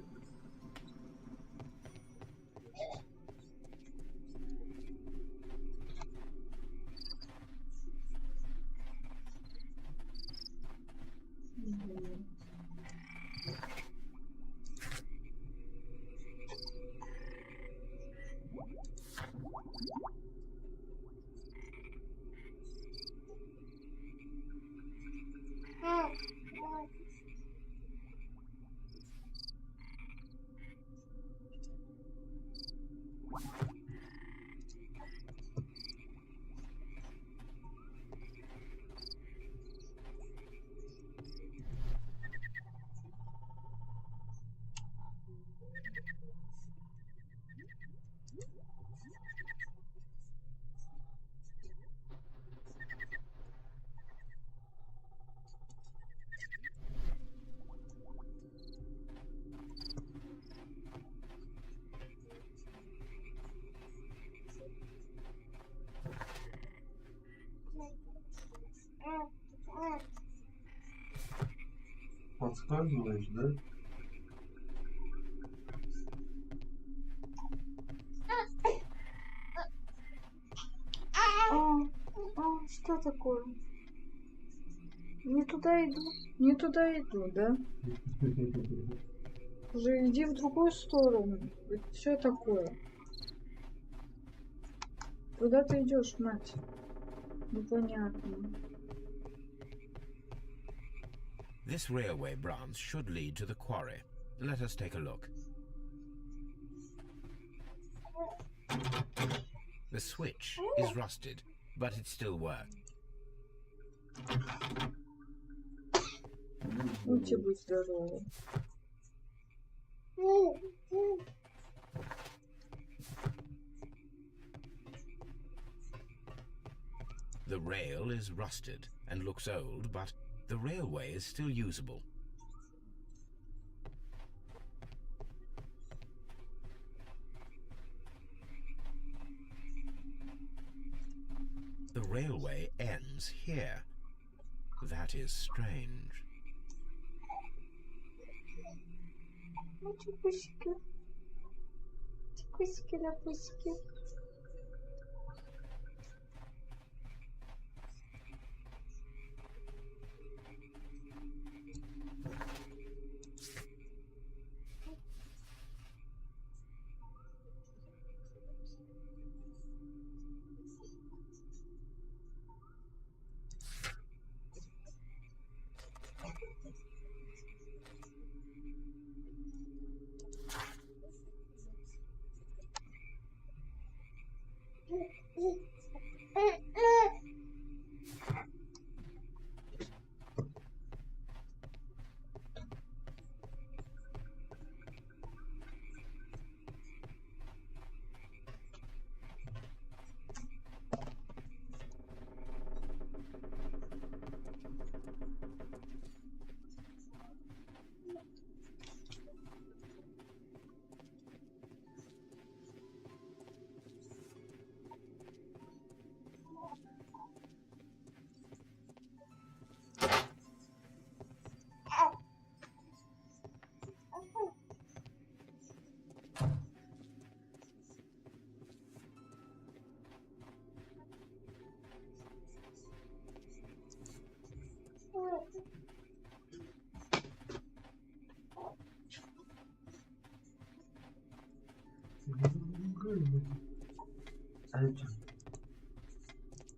Соскальзываешь, да? Что такое? Не туда иду. Не туда иду, да? Уже иди в другую сторону. Все такое. Куда ты идешь, мать? Непонятно. This railway branch should lead to the quarry. Let us take a look. The switch is rusted, but it still works. Будьте будь здоровы. The rail is rusted and looks old, but the railway is still usable. The railway ends here. That is strange. Чекусики. Чекусики на пусики.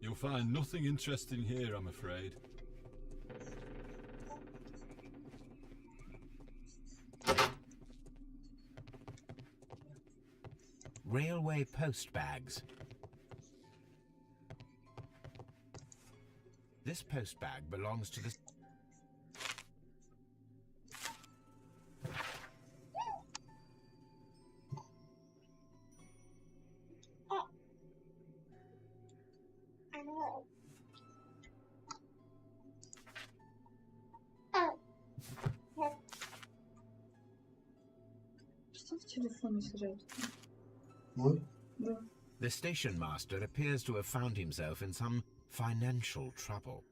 You'll find nothing interesting here, I'm afraid. Railway post bags. This post bag belongs to the... Что в телефоне срать? Вот. Да. The station master appears to have found himself in some financial trouble.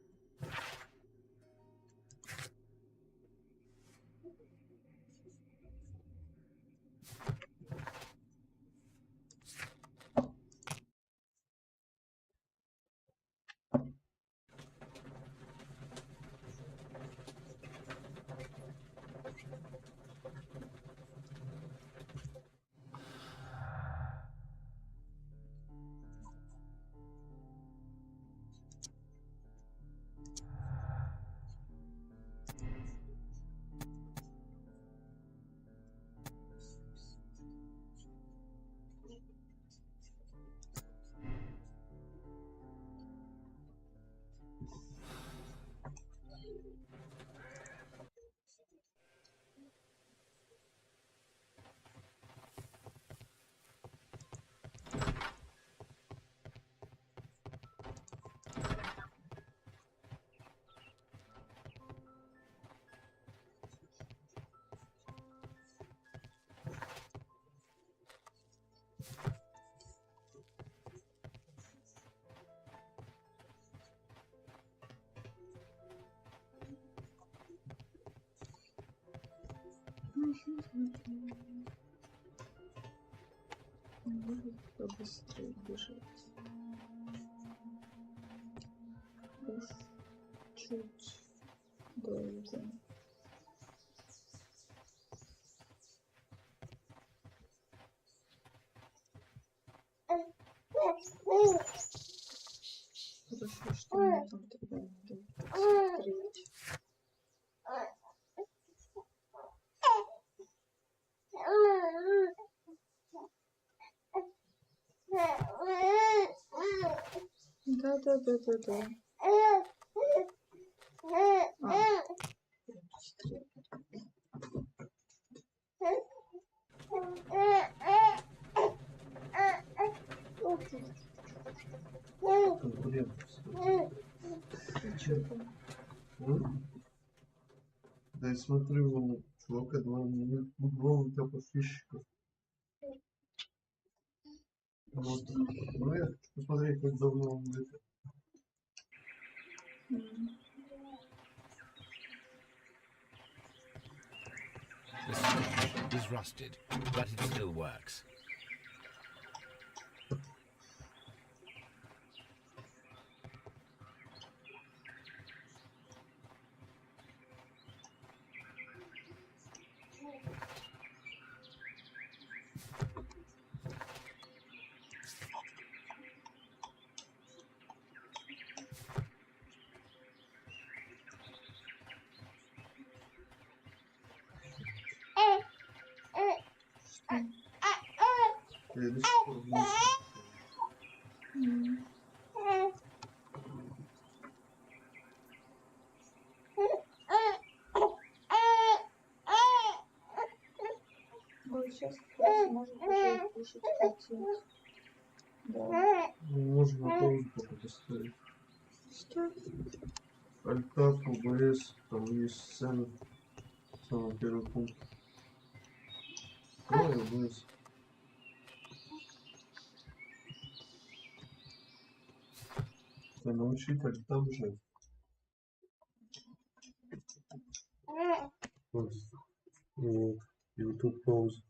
Может побыстрее бежать. Уж чуть долго. Хорошо, что мне там тогда надо посмотреть. Да. Быстрее. Да я смотрю, чувака два у подписчиков. Вот. Ну я хочу посмотреть, как давно он это. The switch is rusted, but it still works. Я до сих пор вместе. Ой, сейчас может уже кушать хотеть. Да. Можно на паузу пока поставить. Что? Альтап, ОБС, там есть сцена. Самый первый пункт. Ой, ОБС. Научить альтап же. Вот. И вот тут пауза.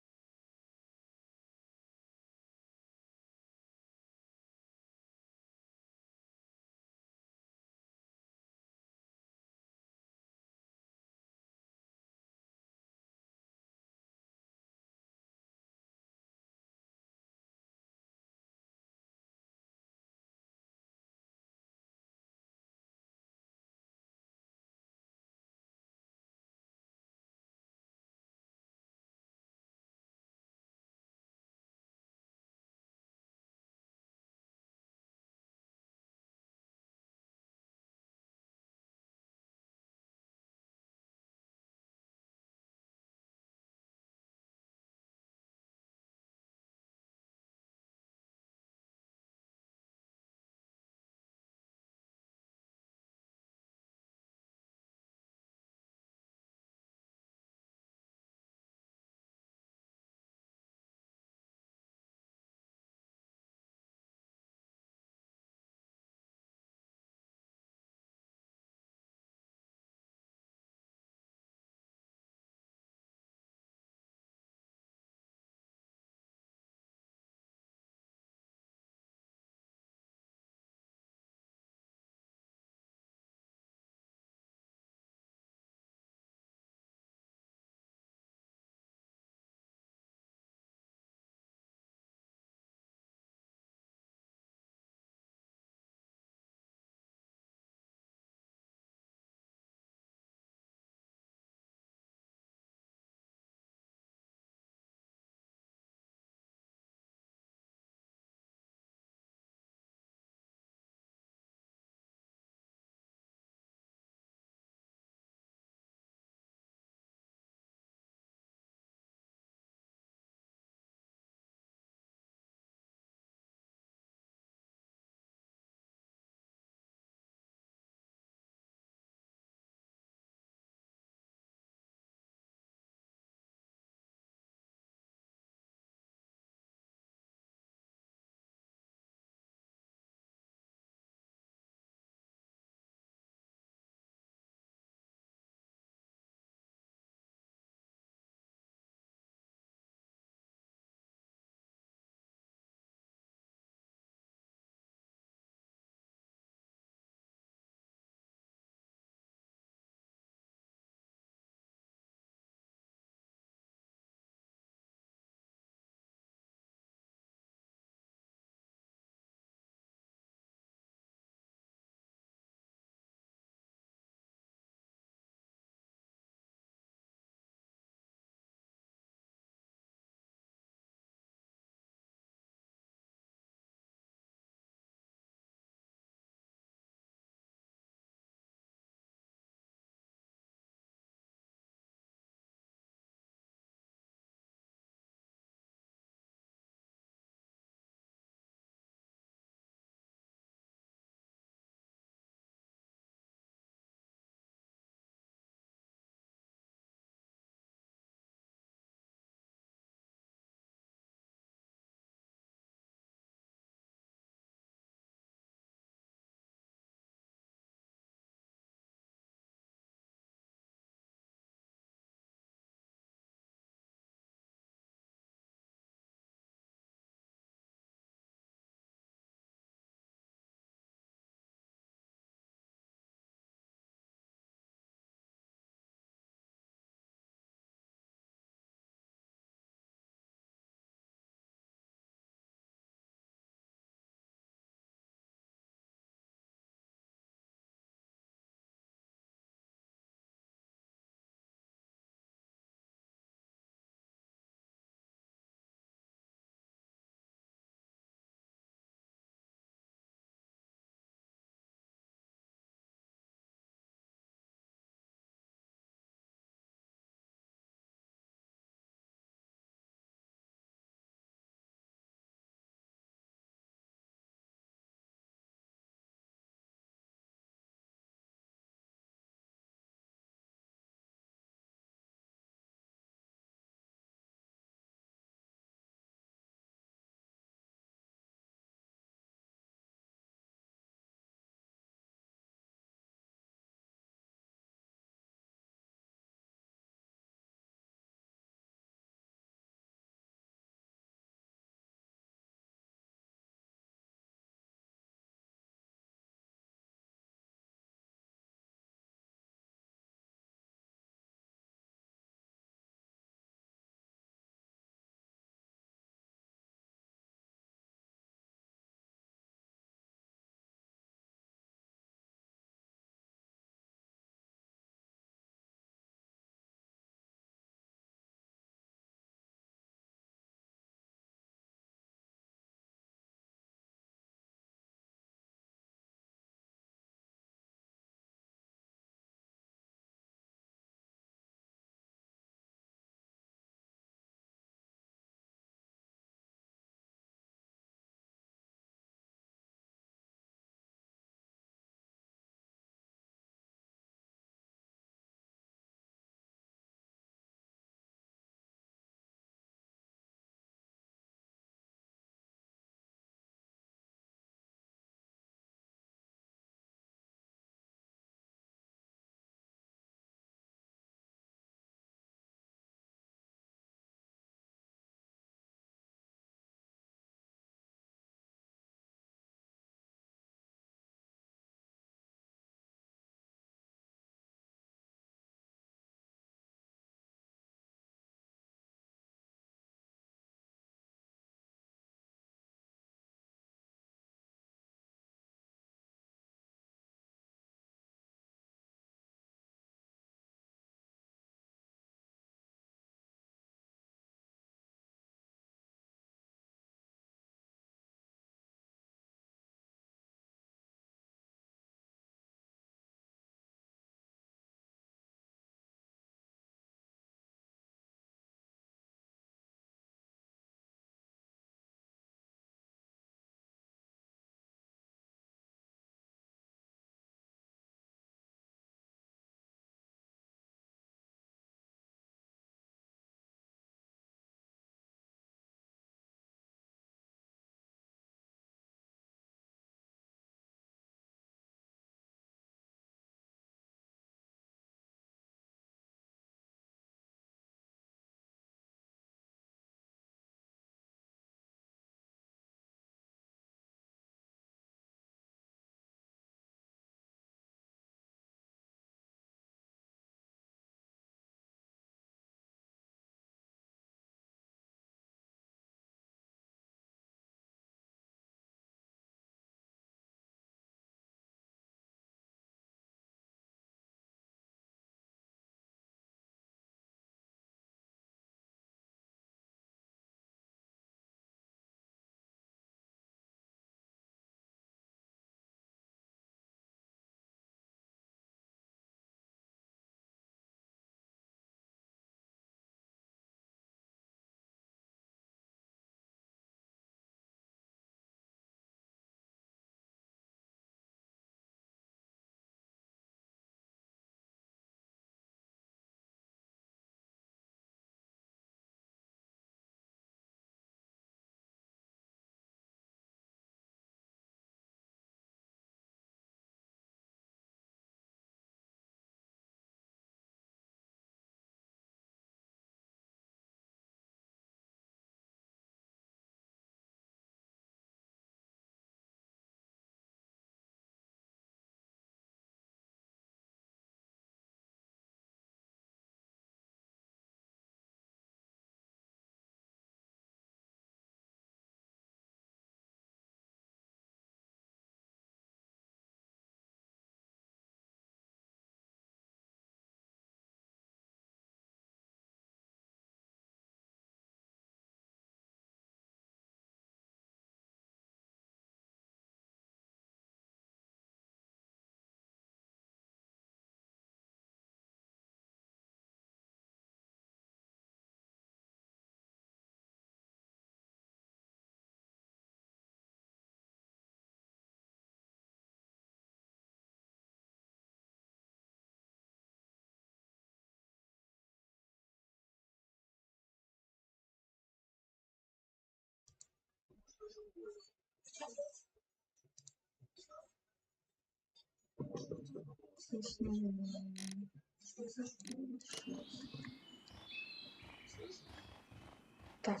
Так,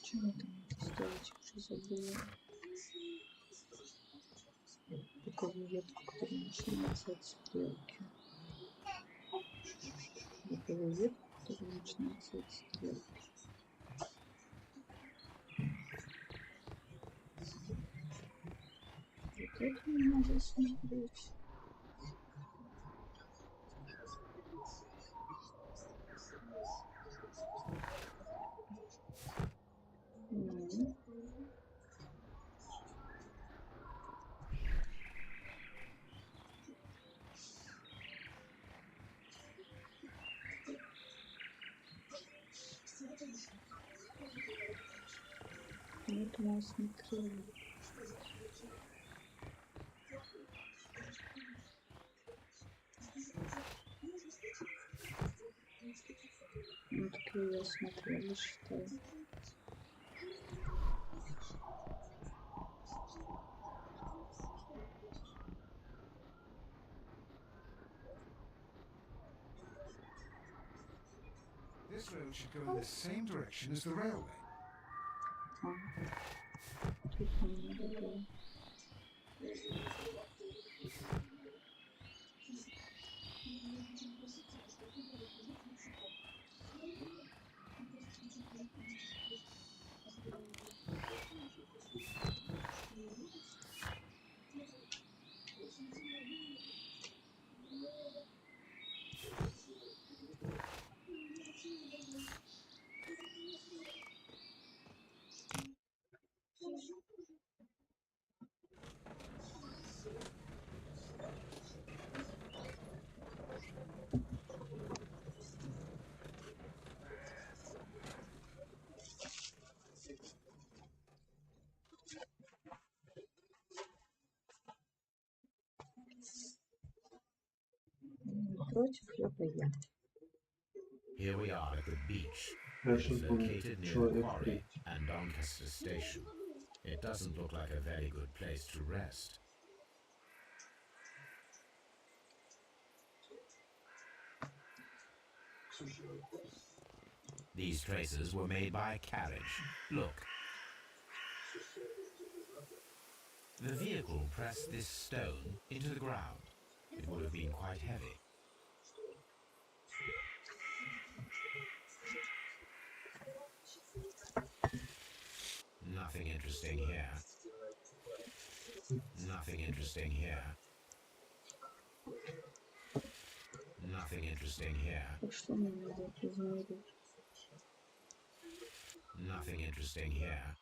что мне там сделать? Уже забыла. Такую ветку, которая начинается от стрелки. Такую ветку, которая начинается от стрелки. Вот это мне надо смотреть. Вот мы смотрели. Ну, такие я смотрела, считаю. This road should go in the same direction as the railway. Тут нам надо было. Против либо я. Here we are at the beach. Я It сейчас is думаю, located near the человек quarry третий. and Doncaster Station. It doesn't look like a very good place to rest. These traces were made by a carriage. Look. The vehicle pressed this stone into the ground. It would have been quite heavy. Nothing interesting here. Nothing interesting here. Nothing interesting here. Так что мне надо измерить? Nothing interesting here.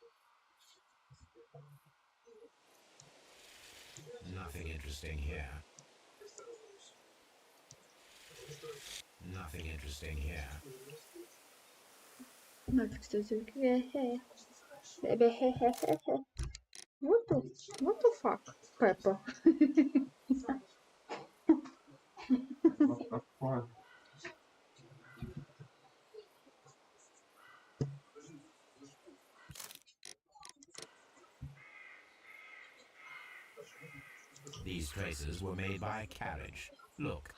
Nothing interesting here. Nothing interesting here. Надо, кстати, what the fuck, Пеппа. Вот такое. These traces were made by a carriage. Look.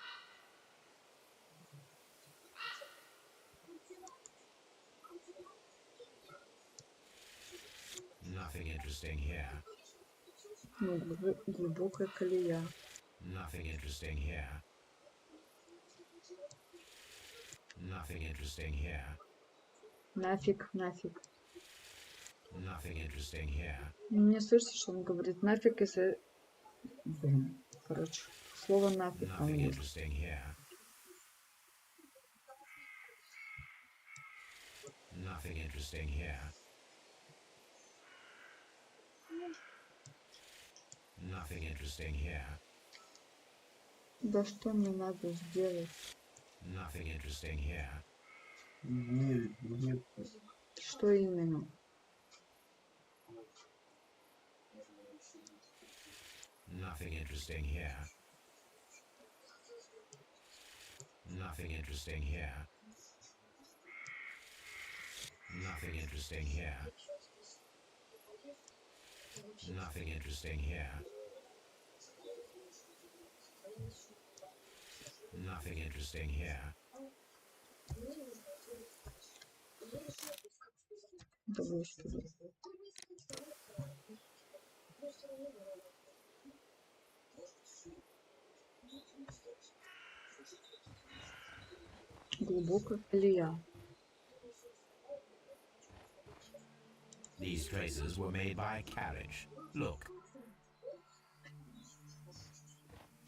Nothing interesting here. Ну, глубокая колея. Nothing interesting here. Nothing interesting here. Нафиг, нафиг. Nothing interesting here. Мне слышится, что он говорит нафиг из-за... Блин, короче, слово нафиг. Nothing interesting here. Nothing interesting here. Nothing interesting here. Да что мне надо сделать? Nothing interesting here. Нет. Что именно? Nothing interesting here. Nothing interesting here. Nothing interesting here. Nothing interesting here. Nothing interesting here. Глубокая колея. These traces were made by a carriage. Look.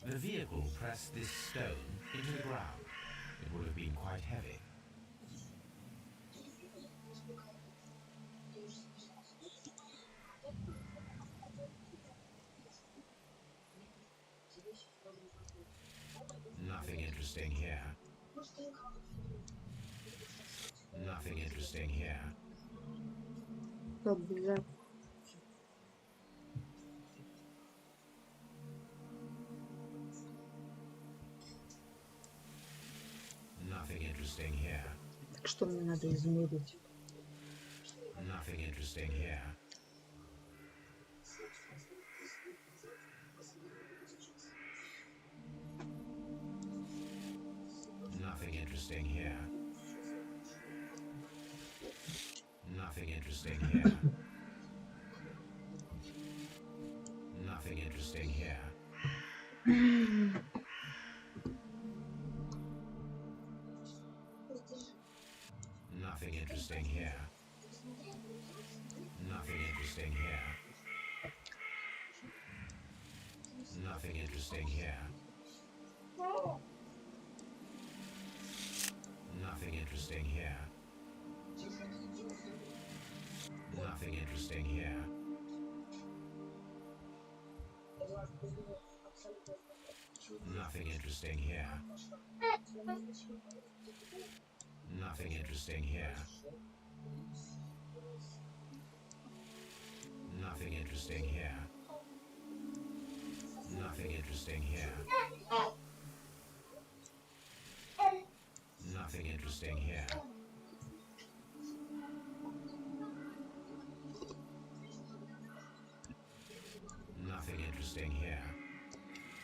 The vehicle pressed this stone into the ground. It would have been quite heavy. Nothing interesting here. Nothing interesting here. Nothing interesting here. Так что мне надо измерить? Nothing interesting here. Nothing interesting here. Nothing interesting here. Nothing interesting here. Nothing interesting here. Nothing interesting here. Nothing interesting here. Nothing interesting here. Nothing interesting here. Nothing interesting here. Nothing interesting here. Nothing interesting here. Nothing interesting here. Nothing interesting here. Nothing interesting here.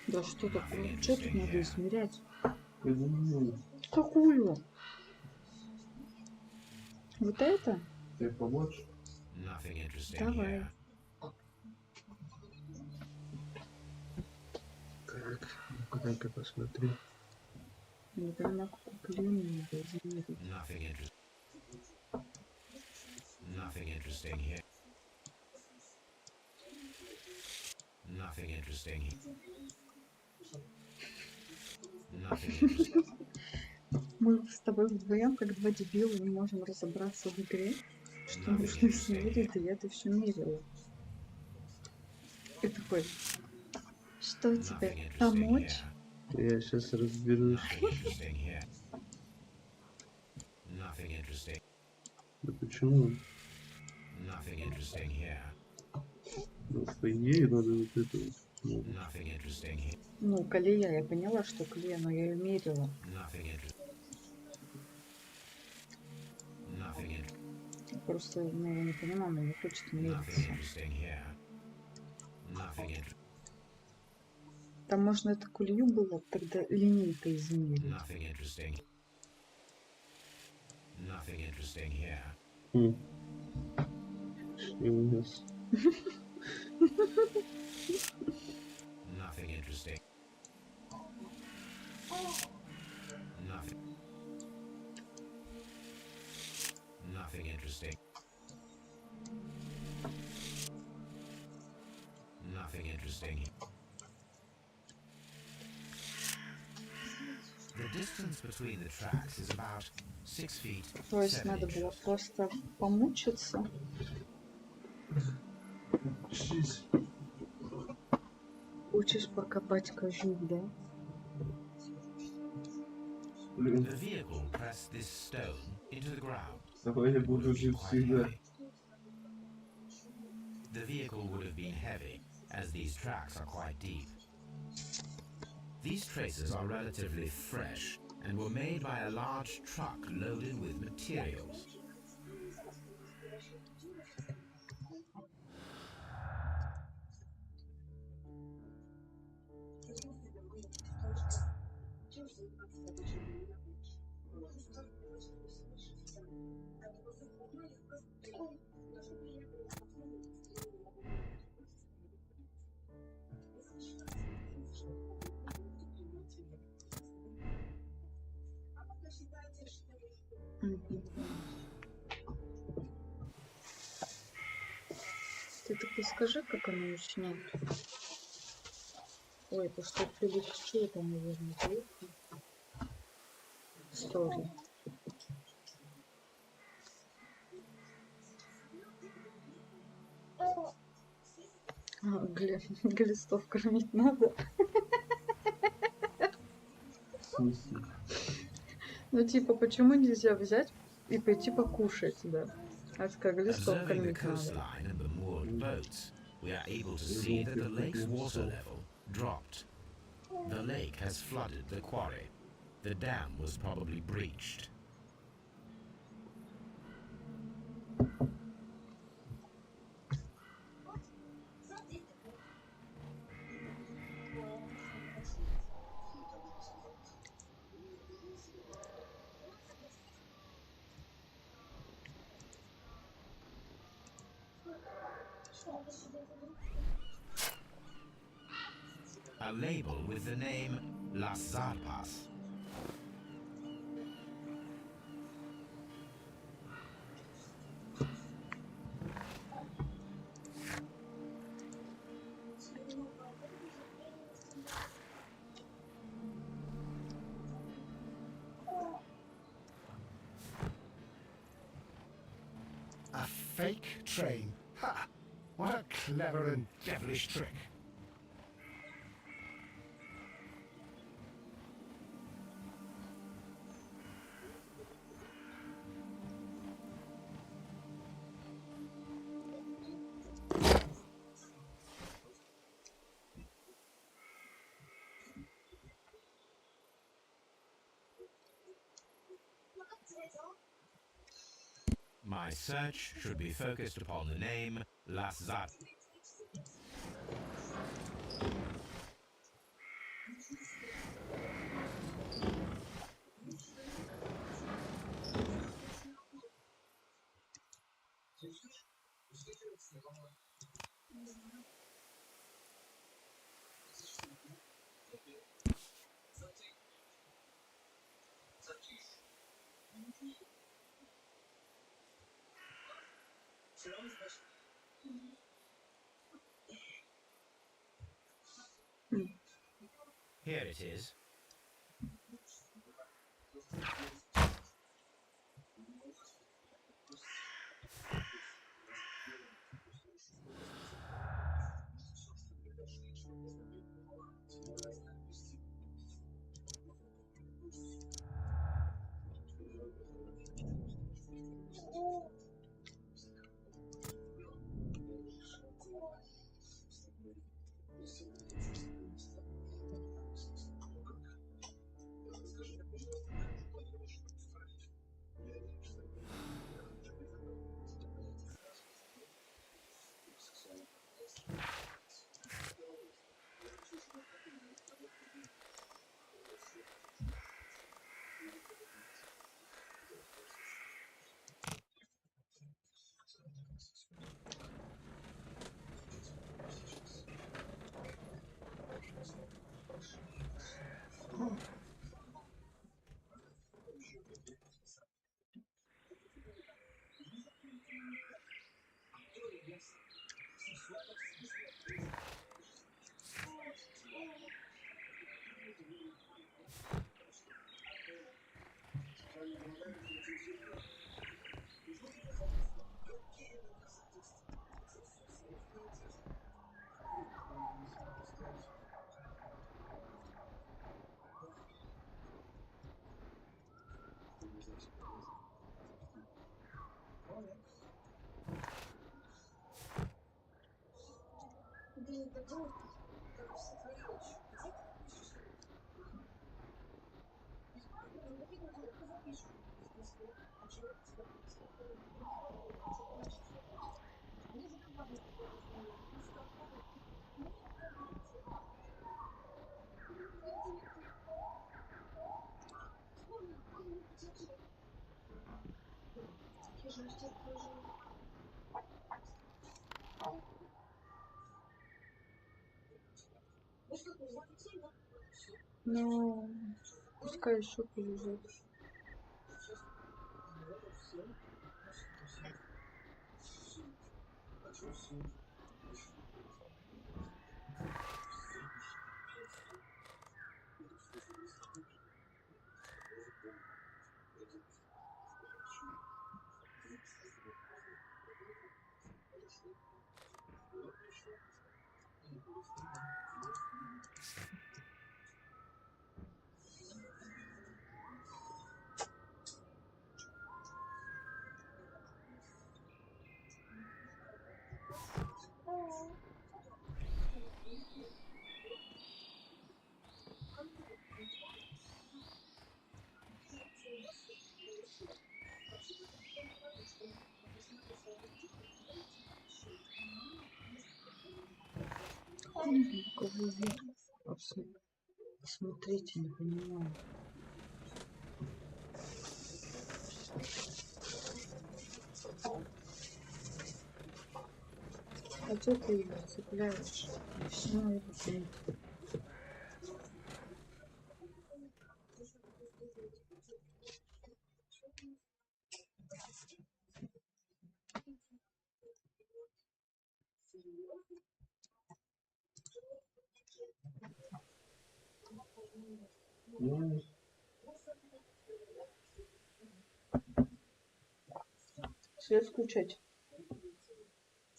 Да что такое? Что тут надо измерять? Придумал. Какую? Вот это? Тебе помочь? Nothing interesting Давай. here. Так, дай-ка посмотри. Не понимаю, какую клею надо измерить. Nothing interesting. Nothing interesting here. Nothing interesting here. Nothing interesting. Мы с тобой вдвоем, как два дебила, не можем разобраться в игре, что нужно измерить, и я-то все мерила. И такой, что тебе, помочь? Я сейчас разберусь. Да почему? Ну, по идее, надо вот это вот. Ну, колея, я поняла, что колея, но я ее мерила. Просто, ну, я не понимаю, мне не хочет мериться. Там можно эту колею было тогда линейкой измерить. Что у нас? Nothing interesting. Nothing. Nothing interesting. Nothing interesting. The distance between the tracks is about 6 feet. То есть надо было просто помучиться. Учишь покопать кожух, да? The vehicle pressed this stone into the ground. Давай я буду жить всегда. The vehicle would have been heavy, as these tracks are quite deep. These traces are relatively fresh and were made by a large truck loaded with materials. Ты так скажи, как оно начнет. Ой, это что прилегче, это, наверное, история. Глистов кормить надо. Ну, типа, почему нельзя взять и пойти покушать, да? А как глистов кормить надо. We are able to see that the lake's water level dropped. The lake has flooded the quarry. The dam was probably breached. A label with the name Las Zarpas. A fake train. Ha! What a clever and devilish trick. My search should be focused upon the name Las Zarpas. Here it is. Ну, пускай еще полежит. Кого ветку посмотрите, не понимаю. А что ты ее цепляешь? Все это. Свет включать.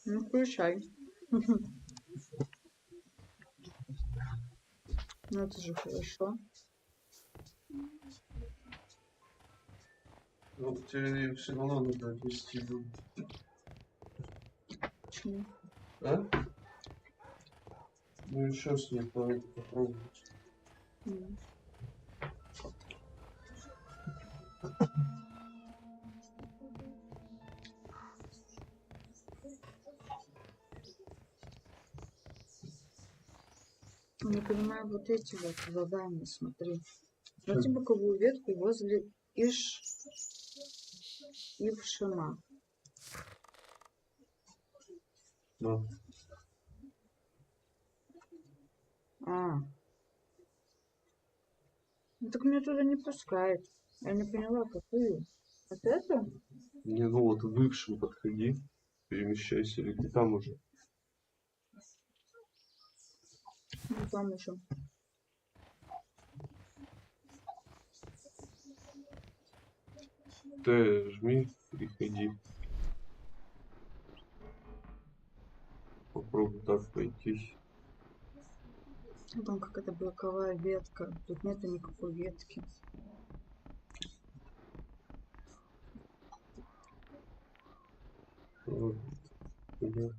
Ну, включай. Ну, это же хорошо. Вот тебе все равно надо отвести. Почему? А? Ну, еще с ней попробовать. Не понимаю вот эти вот задания, смотри. Найти боковую ветку возле Ившима. Да. Ну так меня туда не пускает. Я не поняла, какую. Вот это? Не, ну вот в Ившим подходи, перемещайся, или ты там уже. Ну там еще. Ты жми, приходи. Попробуй так пройтись. Там какая-то боковая ветка. Тут нету никакой ветки. Вот. Туда.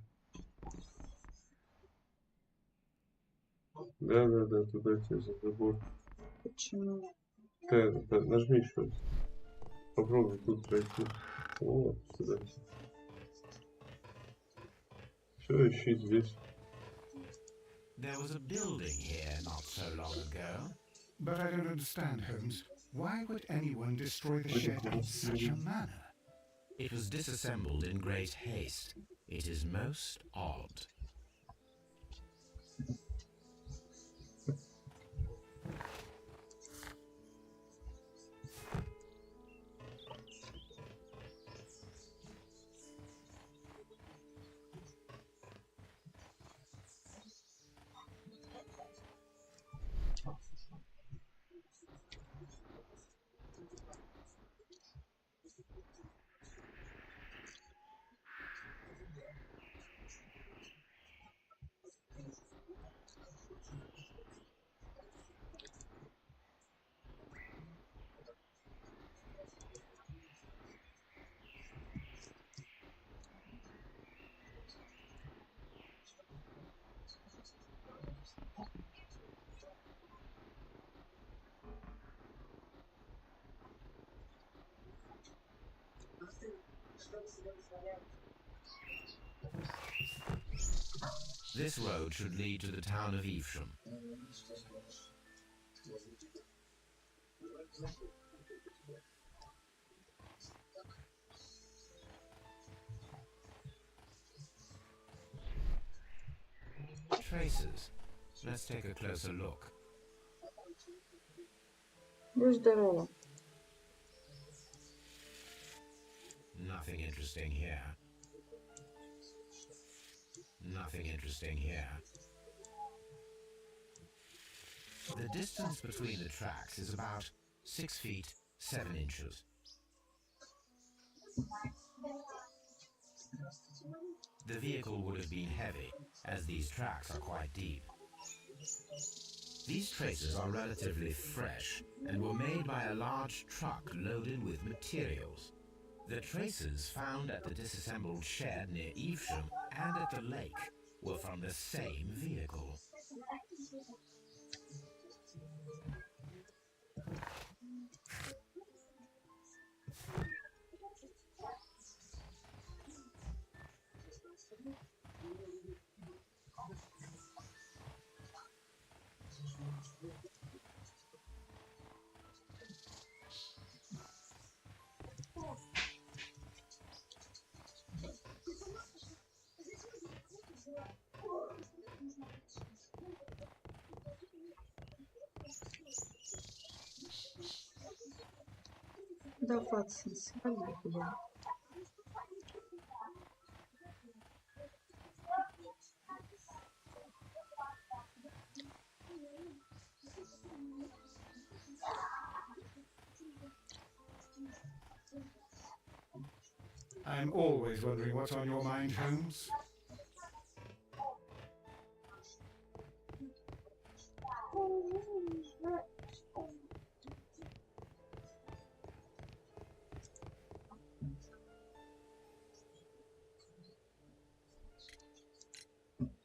Да, туда тебе за забор. Почему? Ты нажми еще раз. Попробуй тут пройти. Вот, сюда. Все, ищи здесь. There was a building here not so long ago. But I don't understand, Holmes. Why would anyone destroy the shed in such a manner? It was disassembled in great haste. It is most odd. This road should lead to the town of Evesham. traces. Let's take a closer look. Будь здорова. Nothing interesting here. Nothing interesting here. The distance between the tracks is about 6 feet, 7 inches. The vehicle would have been heavy, as these tracks are quite deep. These traces are relatively fresh and were made by a large truck loaded with materials. The traces found at the disassembled shed near Evesham and at the lake were from the same vehicle. Да, Ватсон, свали куда. I'm always wondering what's on your mind, Holmes.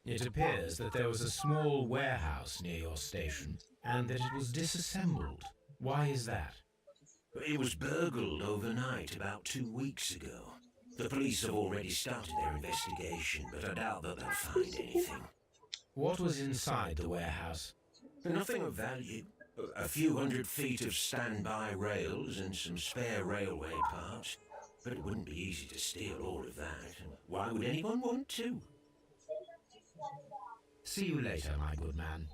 It appears that there was a small warehouse near your station, and that it was disassembled. Why is that? It was burgled overnight about 2 weeks ago. The police have already started their investigation, but I doubt that they'll find anything. What was inside the warehouse? Nothing of value. A few hundred feet of standby rails and some spare railway parts. But it wouldn't be easy to steal all of that. Why would anyone want to? See you later, my good man.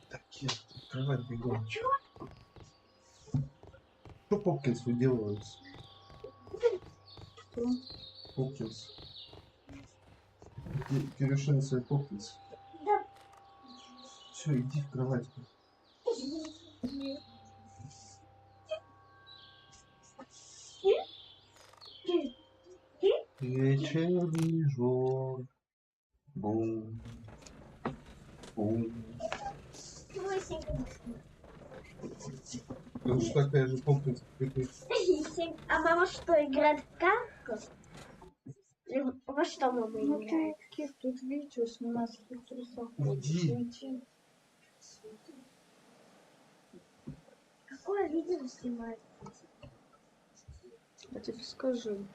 Так, я открывать бегом. Что Попкинс выделывается? Что? Попкинс. Кирюшин свой Попкинс. Все, иди в кровать. Вечерний жор. Бум. Бум. Ну что такая же Попкинс? А мама что, играет в карту? Во что мама играет? Тут видео снимать в таких трусах. Иди. Какое видео снимать? Я тебе скажу.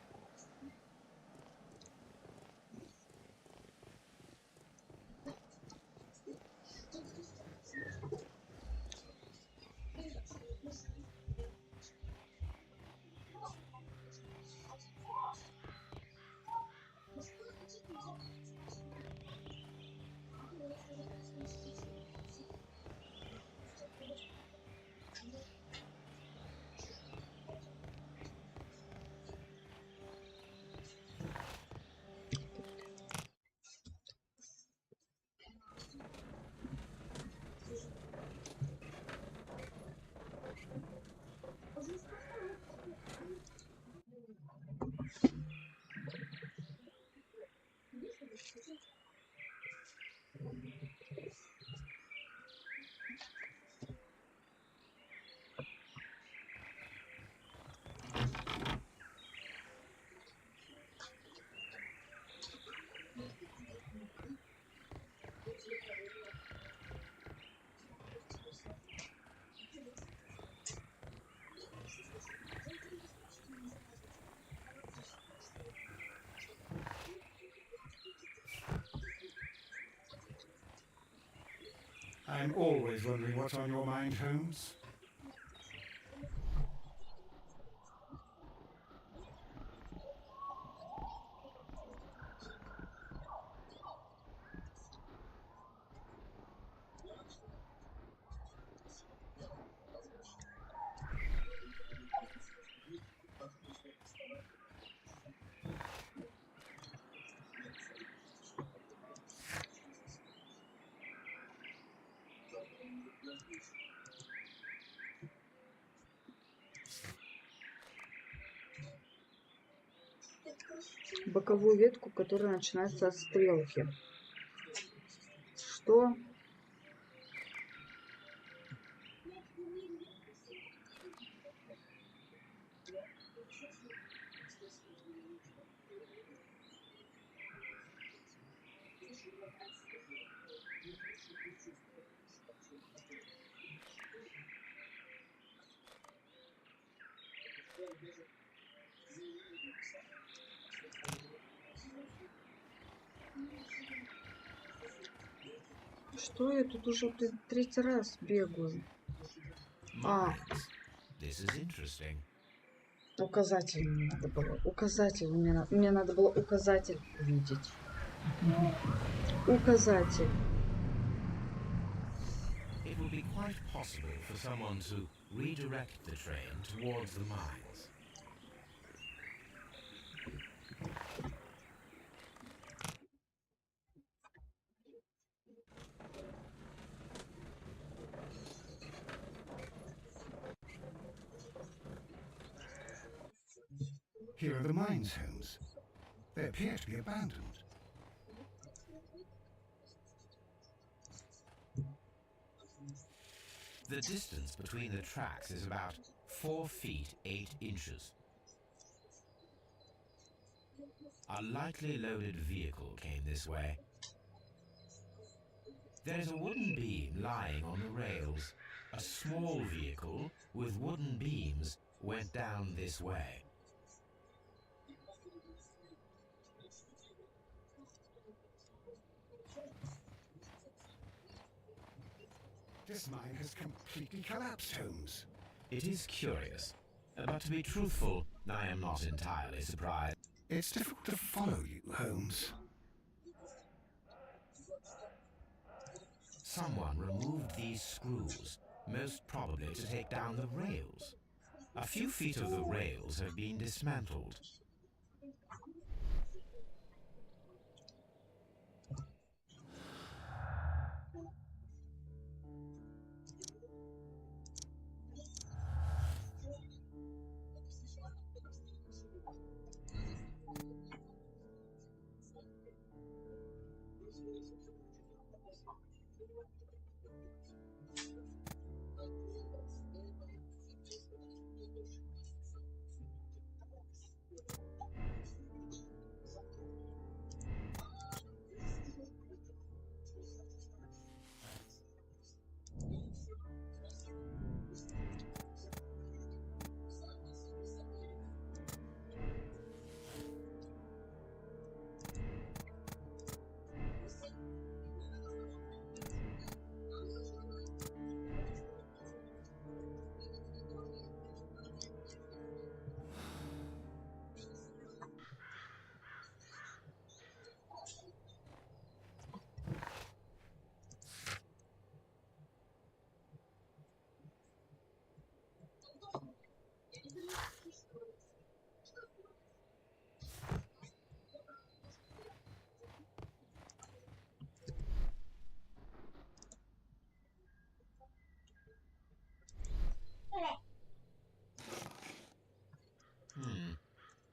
I'm always wondering what's on your mind, Holmes. Боковую ветку, которая начинается от стрелки. Что? Что я тут уже третий раз бегаю? А, указатель мне надо было. Указатель мне надо было указатель увидеть. Указатель. It would be quite possible for someone to redirect the train towards the mines. Here are the mines, Holmes. They appear to be abandoned. The distance between the tracks is about 4 feet 8 inches. A lightly loaded vehicle came this way. There is a wooden beam lying on the rails. A small vehicle with wooden beams went down this way. This mine has completely collapsed, Holmes. It is curious, but to be truthful, I am not entirely surprised. It's difficult to follow you, Holmes. Someone removed these screws, most probably to take down the rails. A few feet of the rails have been dismantled.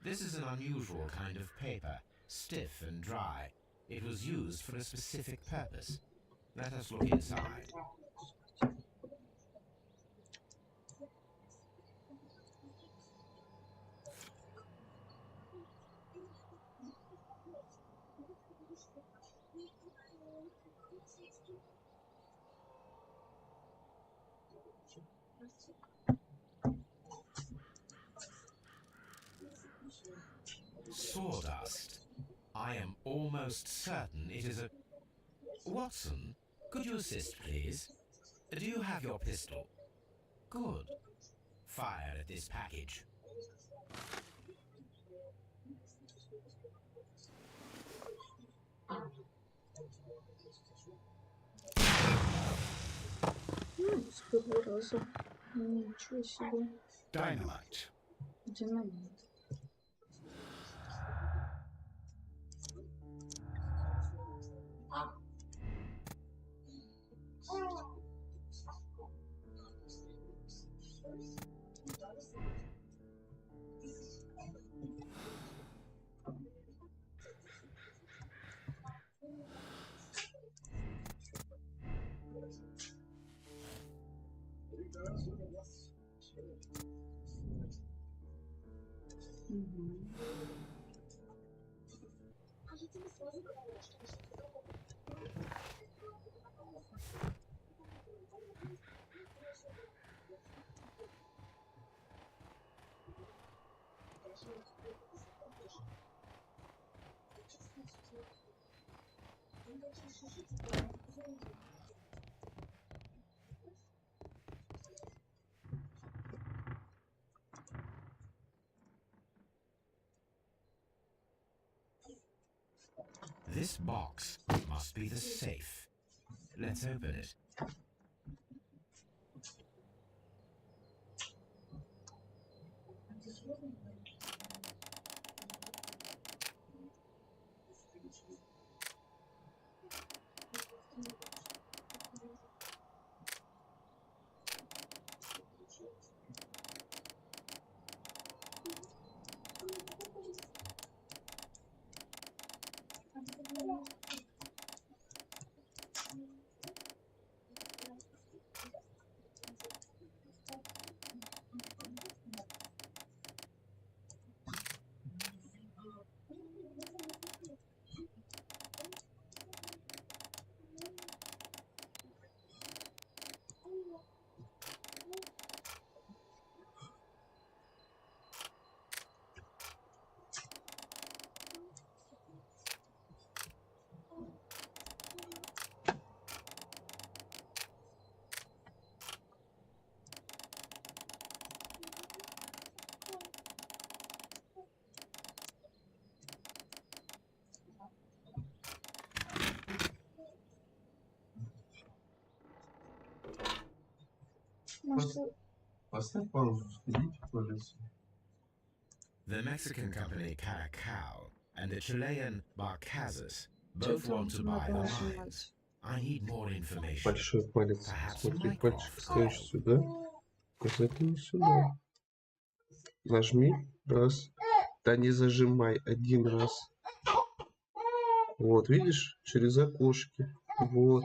This is an unusual kind of paper, stiff and dry. It was used for a specific purpose. Let us look inside. Sawdust. I am almost certain it is a... Watson, Could you assist, please? Do you have your pistol? Good. Fire at this package. С первого раза. Ничего себе. Dynamite. Динамит. This box must be the safe. Let's open it. Поставь паузу, сходите в туалет. The Mexican company Caracal and the Chilean Barcazas both want to buy the mines. I need more information. Большой палец. Perhaps Смотри, Mycroft пальчик ставишь could. сюда. Из этого сюда. Нажми. Раз. Да не зажимай. Один раз. Вот, видишь? Через окошки. Вот.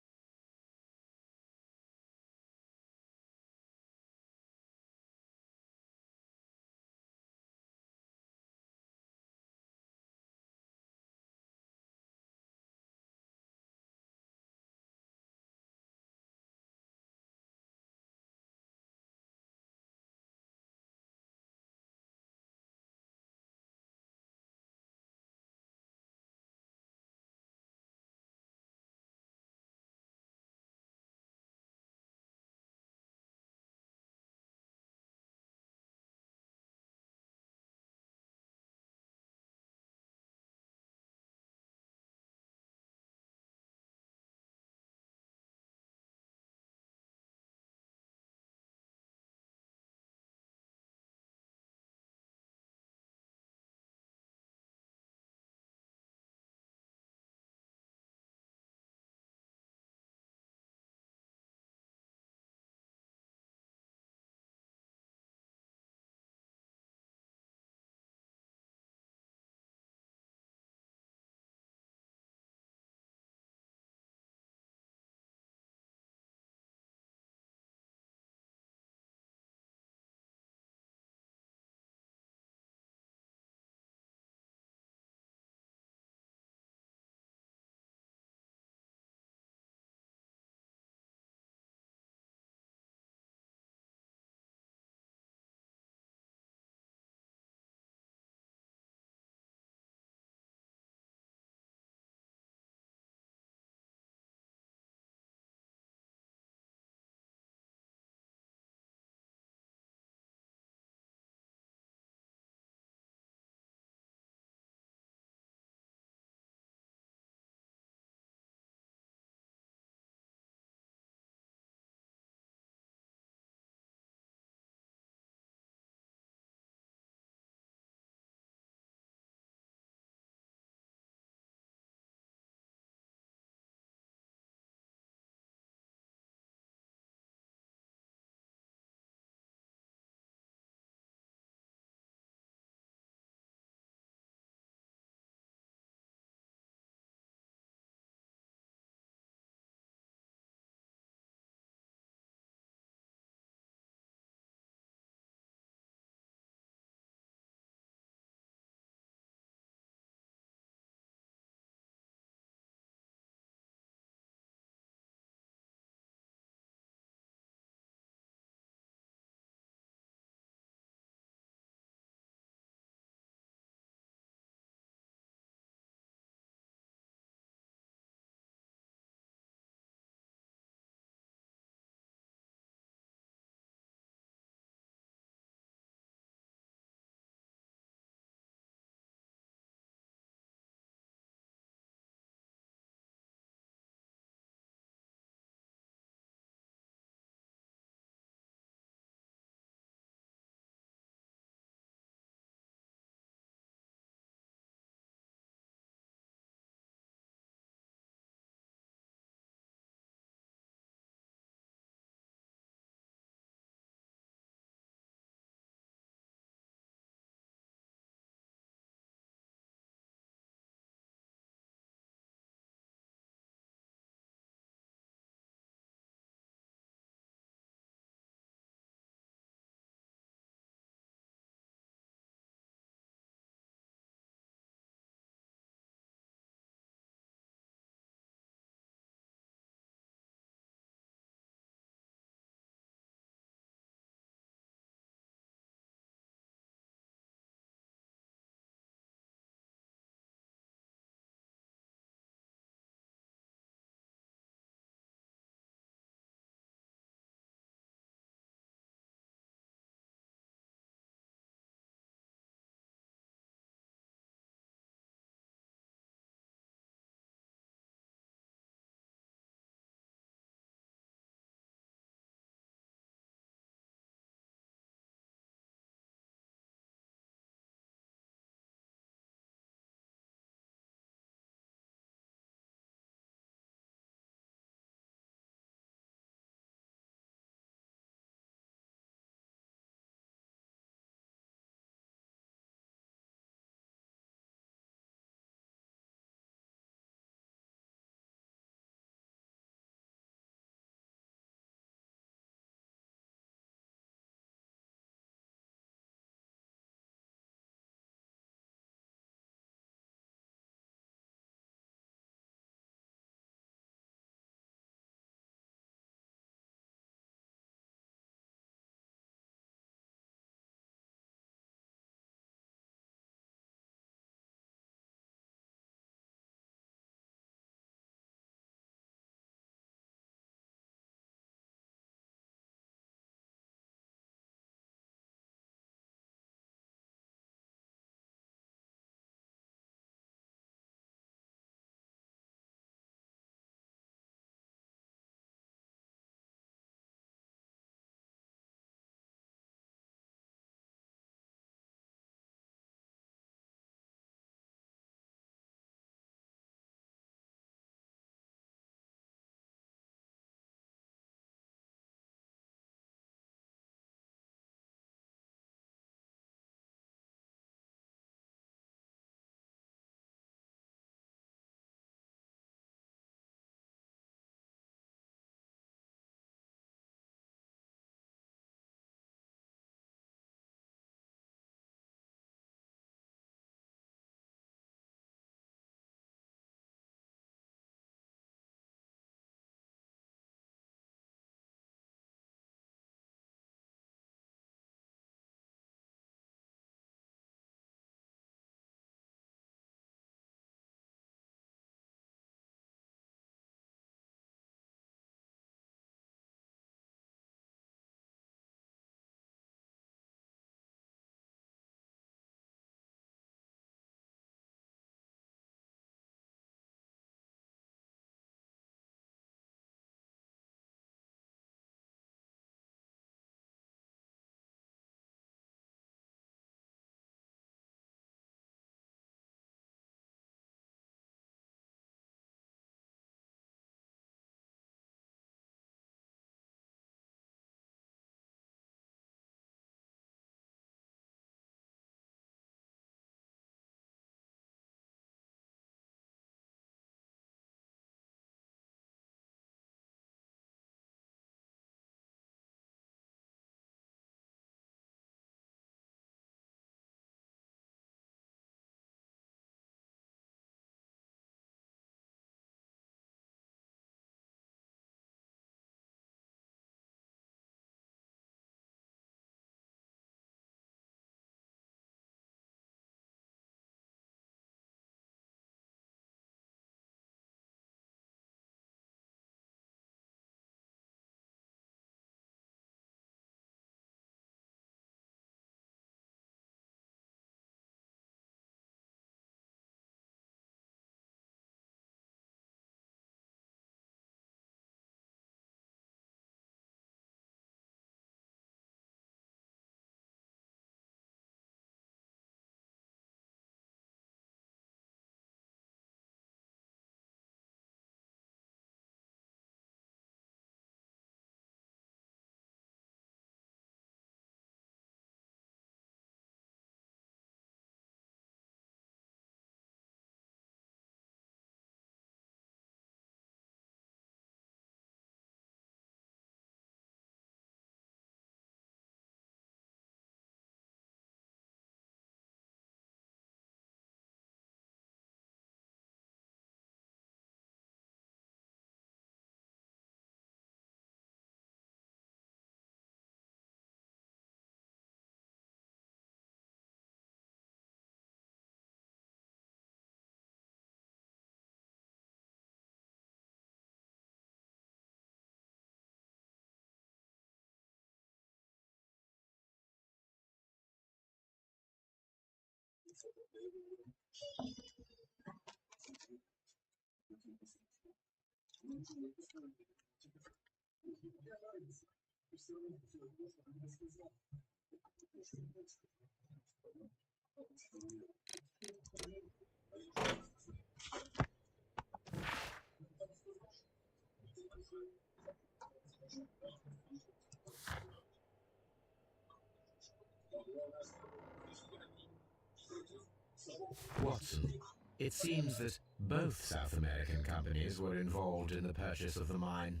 Watson, it seems that both South American companies were involved in the purchase of the mine.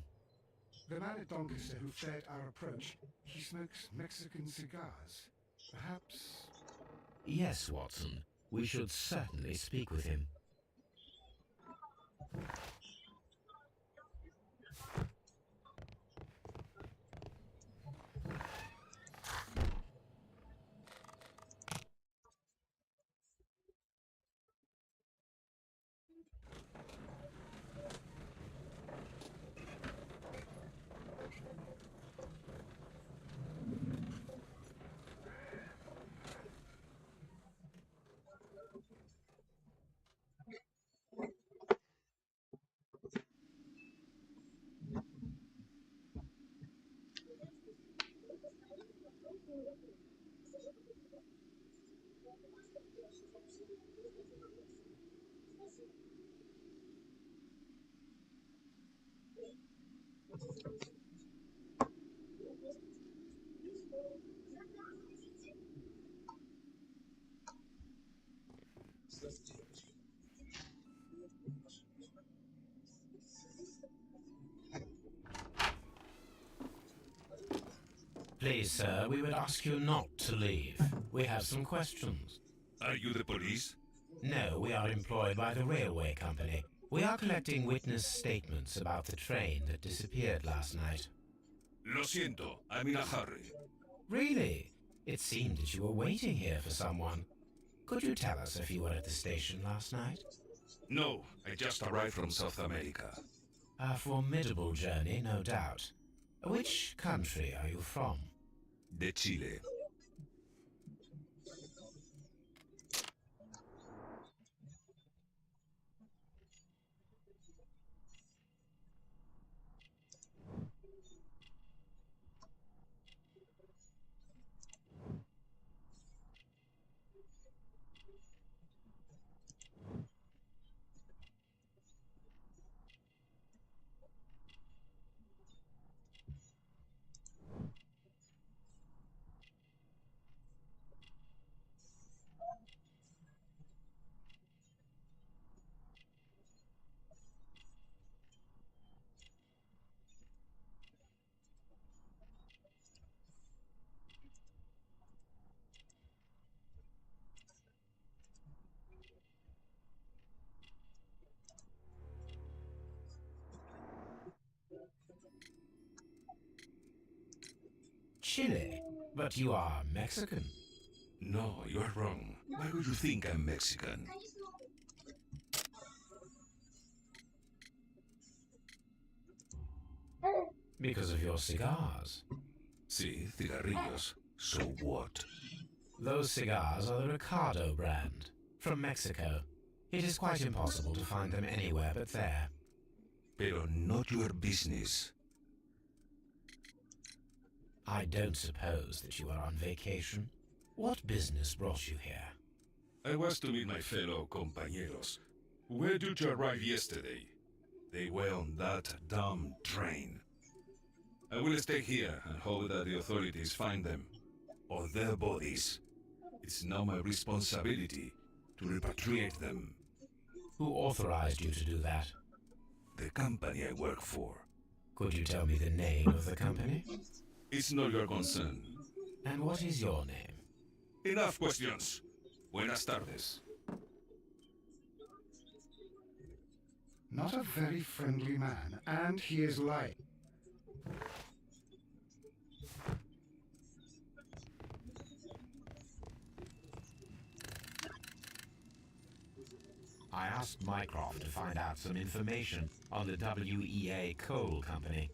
The man at Doncaster who flared our approach, he smokes Mexican cigars. Perhaps... Yes, Watson. We should certainly speak with him. Please, sir, we would ask you not to leave. We have some questions. Are you the police? No, we are employed by the railway company. We are collecting witness statements about the train that disappeared last night. Lo siento, I'm in a hurry. Really? It seemed that you were waiting here for someone. Could you tell us if you were at the station last night? No, I just arrived from South America. A formidable journey, no doubt. Which country are you from? De Chile. Chile? But you are Mexican. No, you're wrong. Why would you think I'm Mexican? Because of your cigars. Sí, cigarrillos. So what? Those cigars are the Ricardo brand, from Mexico. It is quite impossible to find them anywhere but there. Pero not your business. I don't suppose that you are on vacation. What business brought you here? I was to meet my fellow compañeros. Where did you arrive yesterday? They were on that damn train. I will stay here and hope that the authorities find them, or their bodies. It's now my responsibility to repatriate them. Who authorized you to do that? The company I work for. Could you tell me the name of the company? It's not your concern. And what is your name? Enough questions. Buenas tardes. Not a very friendly man, and he is lying. I asked Mycroft to find out some information on the WEA Coal Company.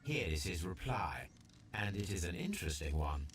Here is his reply, and it is an interesting one.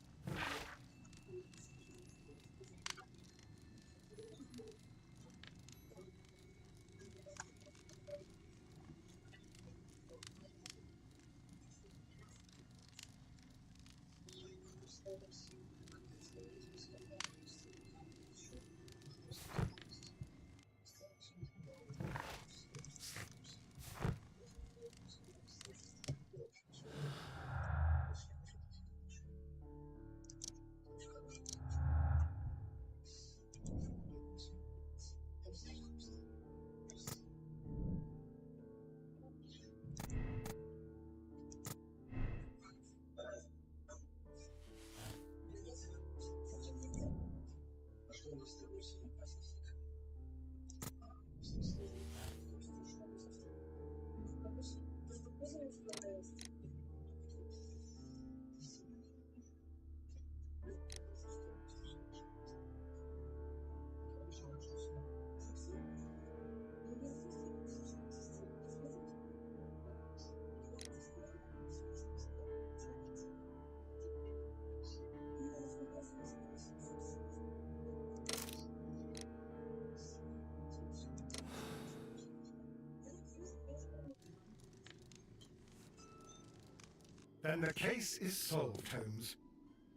Then the case is solved, Holmes.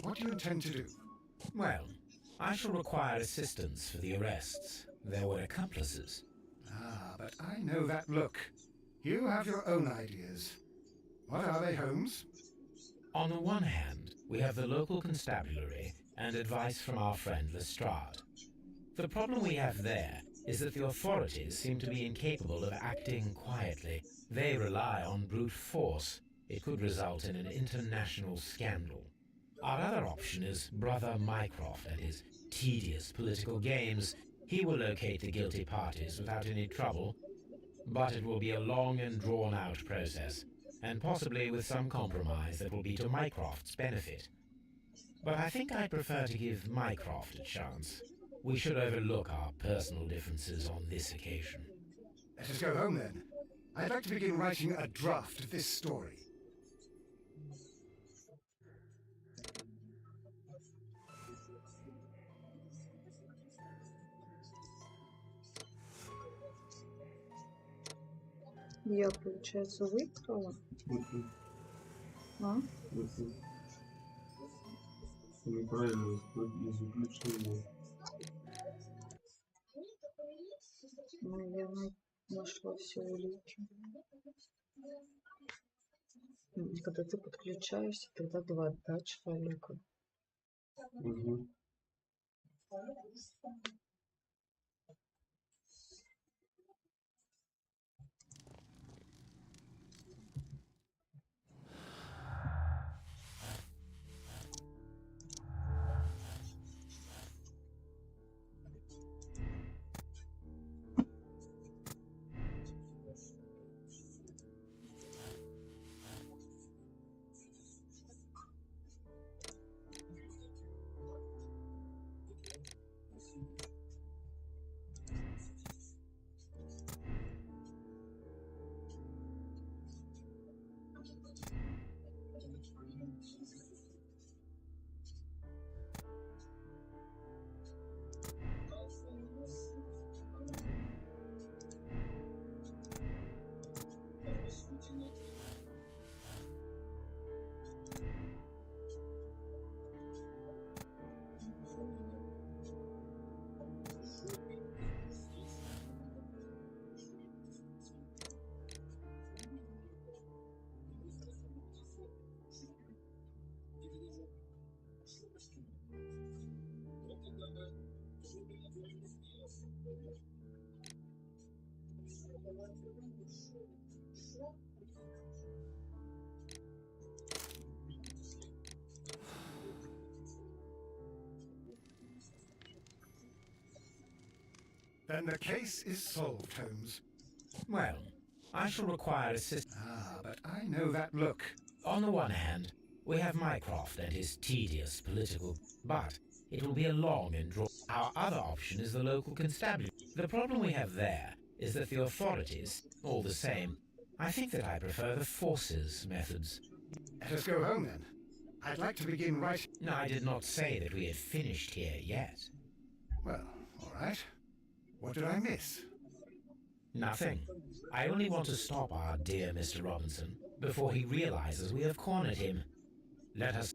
What do you intend to do? Well, I shall require assistance for the arrests. There were accomplices. Ah, but I know that look. You have your own ideas. What are they, Holmes? On the one hand, we have the local constabulary and advice from our friend Lestrade. The problem we have there is that the authorities seem to be incapable of acting quietly. They rely on brute force. It could result in an international scandal. Our other option is Brother Mycroft and his tedious political games. He will locate the guilty parties without any trouble, but it will be a long and drawn-out process, and possibly with some compromise that will be to Mycroft's benefit. But I think I'd prefer to give Mycroft a chance. We should overlook our personal differences on this occasion. Let us go home, then. I'd like to begin writing a draft of this story. Я, получается, выиграла? А? Неправильно заключение. Ну, я нашла все улики. Когда ты подключаешься, тогда два, да, человека. Угу. Then the case is solved, Holmes. Well, I shall require assistance. Ah, but I know that look. On the one hand, we have Mycroft and his tedious political, but it will be a long and drawn. Our other option is the local constabulary. The problem we have there is that the authorities, all the same, I think that I prefer the forces methods. Let us go home, then. I'd like to begin writing... No, I did not say that we had finished here yet. Well, all right. What did I miss? Nothing. I only want to stop our dear Mr. Robinson before he realizes we have cornered him. Let us...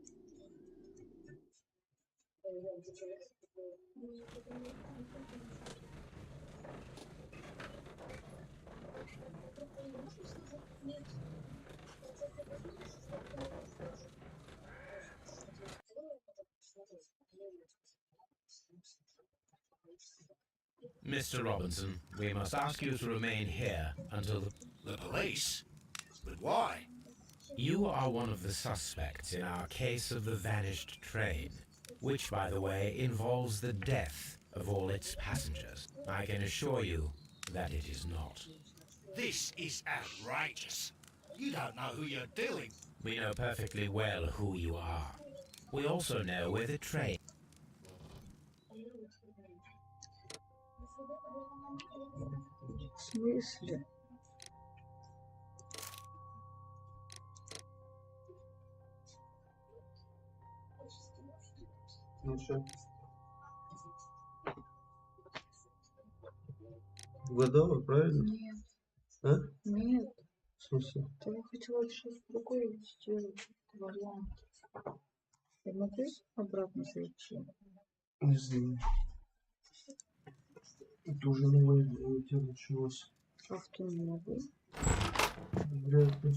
Mr. Robinson, we must ask you to remain here until The police? But why? You are one of the suspects in our case of the vanished train, which, by the way, involves the death of all its passengers. I can assure you that it is not. This is outrageous. You don't know who you're dealing. We know perfectly well who you are. We also know where the train... В смысле? Ну что? Угадала, правильно? Нет. А? Нет. В смысле? Я хотела что-то другое сделать. Вариант. Я могу обратно зайти? Не знаю. Это уже новое дело началось. А в том не могу. Вряд ли.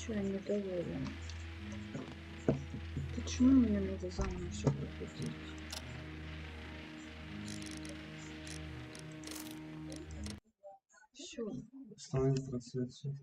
Все, я недовольна. Почему мне надо заново все проходить? Все. Останови трансляцию.